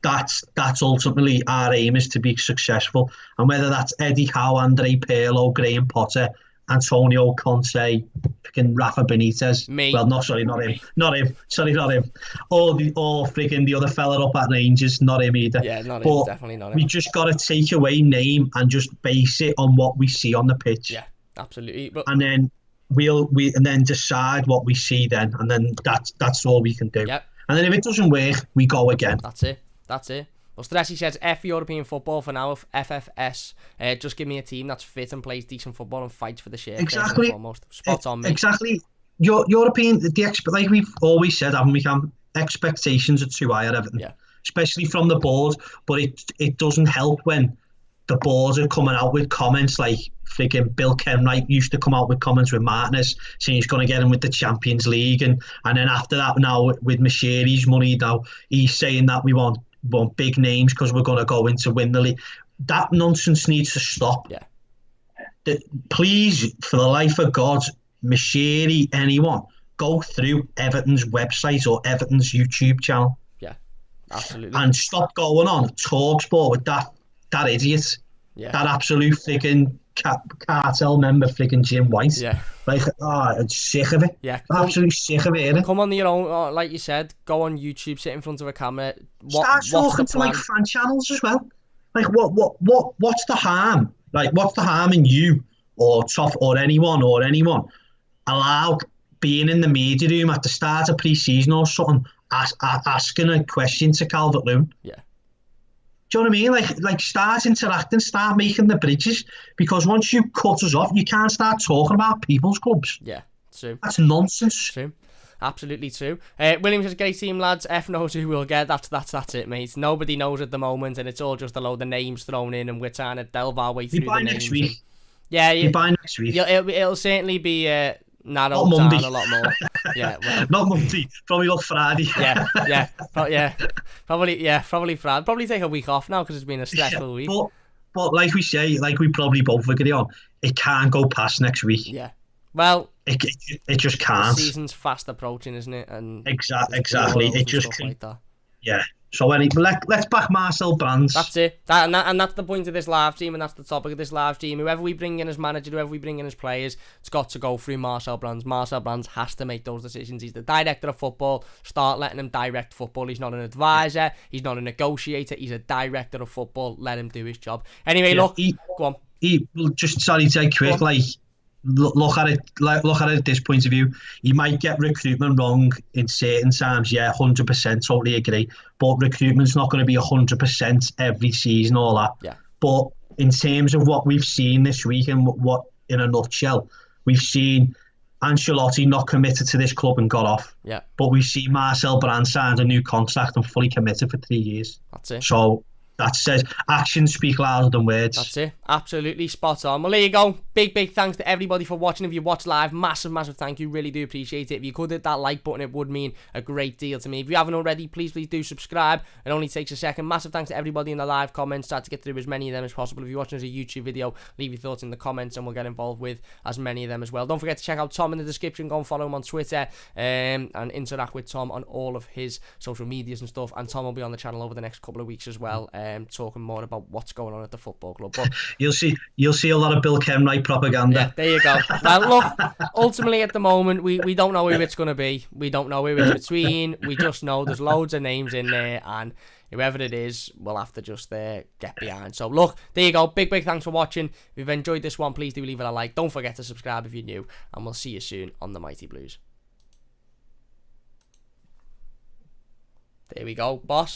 C: that's ultimately our aim, is to be successful. And whether that's Eddie Howe, Andre Pirlo, Graham Potter, Antonio Conte, freaking Rafa Benitez.
A: Me.
C: Well, not him. Sorry, not him. Or freaking the other fella up at Rangers, not him either.
A: Yeah, not him, definitely not him.
C: We just got to take away name and just base it on what we see on the pitch.
A: Yeah, absolutely.
C: And then we then decide what we see then, and then that's all we can do.
A: Yep.
C: And then if it doesn't work, we go again.
A: That's it. Well, Stressy says, F European football for now, FFS. Just give me a team that's fit and plays decent football and fights for the share.
C: Exactly.
A: Spot on, mate.
C: Exactly. European, like we've always said, haven't we, Cam? Expectations are too high at Everton.
A: Yeah.
C: Especially from the board. But it doesn't help when the boards are coming out with comments like freaking Bill Kenwright used to come out with comments with Martinez saying he's going to get him with the Champions League. And then after that, now with Mashiri's money, now he's saying that we want big names because we're going to go in to win the league. That nonsense needs to stop.
A: Yeah.
C: Please, for the life of God, Mashiri, anyone, go through Everton's website or Everton's YouTube channel.
A: Yeah, absolutely.
C: And stop going on TalkSport with that idiot.
A: Yeah.
C: That absolute freaking cartel member, freaking Jim White.
A: Yeah.
C: Like, I'm sick of it.
A: Yeah.
C: Absolutely sick of it.
A: Come on your own, like you said, go on YouTube, sit in front of a camera.
C: Start talking to like fan channels as well. Like, what's the harm? Like, what's the harm in you or Toff or anyone allow being in the media room at the start of pre-season or something, asking a question to Calvert-Lewin?
A: Yeah.
C: Do you know what I mean? Like start interacting, start making the bridges, because once you cut us off, you can't start talking about people's clubs.
A: Yeah, true.
C: That's nonsense.
A: True. Absolutely true. Williams says, great team, lads. F knows who we'll get. That's it, mate. Nobody knows at the moment, and it's all just a load of names thrown in, and we're trying to delve our way through the names.
C: Next week.
A: Yeah,
C: you buy next week.
A: It'll certainly be narrowed down a lot more. Yeah, well,
C: not Monday. Probably look Friday.
A: Probably Friday. Probably take a week off now because it's been a stressful week.
C: But like we say, like we probably both agree on, it can't go past next week.
A: Yeah. Well,
C: it just can't.
A: The season's fast approaching, isn't it? And
C: exactly. It just
A: like that.
C: Yeah. So let's back Marcel Brands.
A: That's it. And that's the point of this live stream, and that's the topic of this live stream. Whoever we bring in as manager, whoever we bring in as players, it's got to go through Marcel Brands. Marcel Brands has to make those decisions. He's the director of football. Start letting him direct football. He's not an advisor. He's not a negotiator. He's a director of football. Let him do his job. Anyway, look, go on.
C: Sorry to say quick, look at it at this point of view. You might get recruitment wrong in certain times, 100%, totally agree, but recruitment's not going to be 100% every season, all that. But in terms of what we've seen this week, and what in a nutshell, we've seen Ancelotti not committed to this club and got off, but we've seen Marcel Brands signed a new contract and fully committed for 3 years.
A: That's it.
C: So that says actions speak louder than words.
A: That's it. Absolutely spot on. Well, there you go. Big thanks to everybody for watching. If you watch live, massive thank you. Really do appreciate it. If you could hit that like button, it would mean a great deal to me. If you haven't already, please do subscribe. It only takes a second. Massive thanks to everybody in the live comments. Try to get through as many of them as possible. If you're watching as a YouTube video, leave your thoughts in the comments and we'll get involved with as many of them as well. Don't forget to check out Tom in the description. Go and follow him on Twitter and interact with Tom on all of his social medias and stuff. And Tom will be on the channel over the next couple of weeks as well, talking more about what's going on at the football club. But
C: you'll see a lot of Bill Kenwright propaganda.
A: Yeah, there you go. Well, look, ultimately at the moment we don't know who it's going to be. We don't know who it's between. We just know there's loads of names in there, and whoever it is, we'll have to just get behind. So look, there you go. Big thanks for watching. If you've enjoyed this one, please do leave it a like. Don't forget to subscribe if you're new, and we'll see you soon on the Mighty Blues. There we go, boss.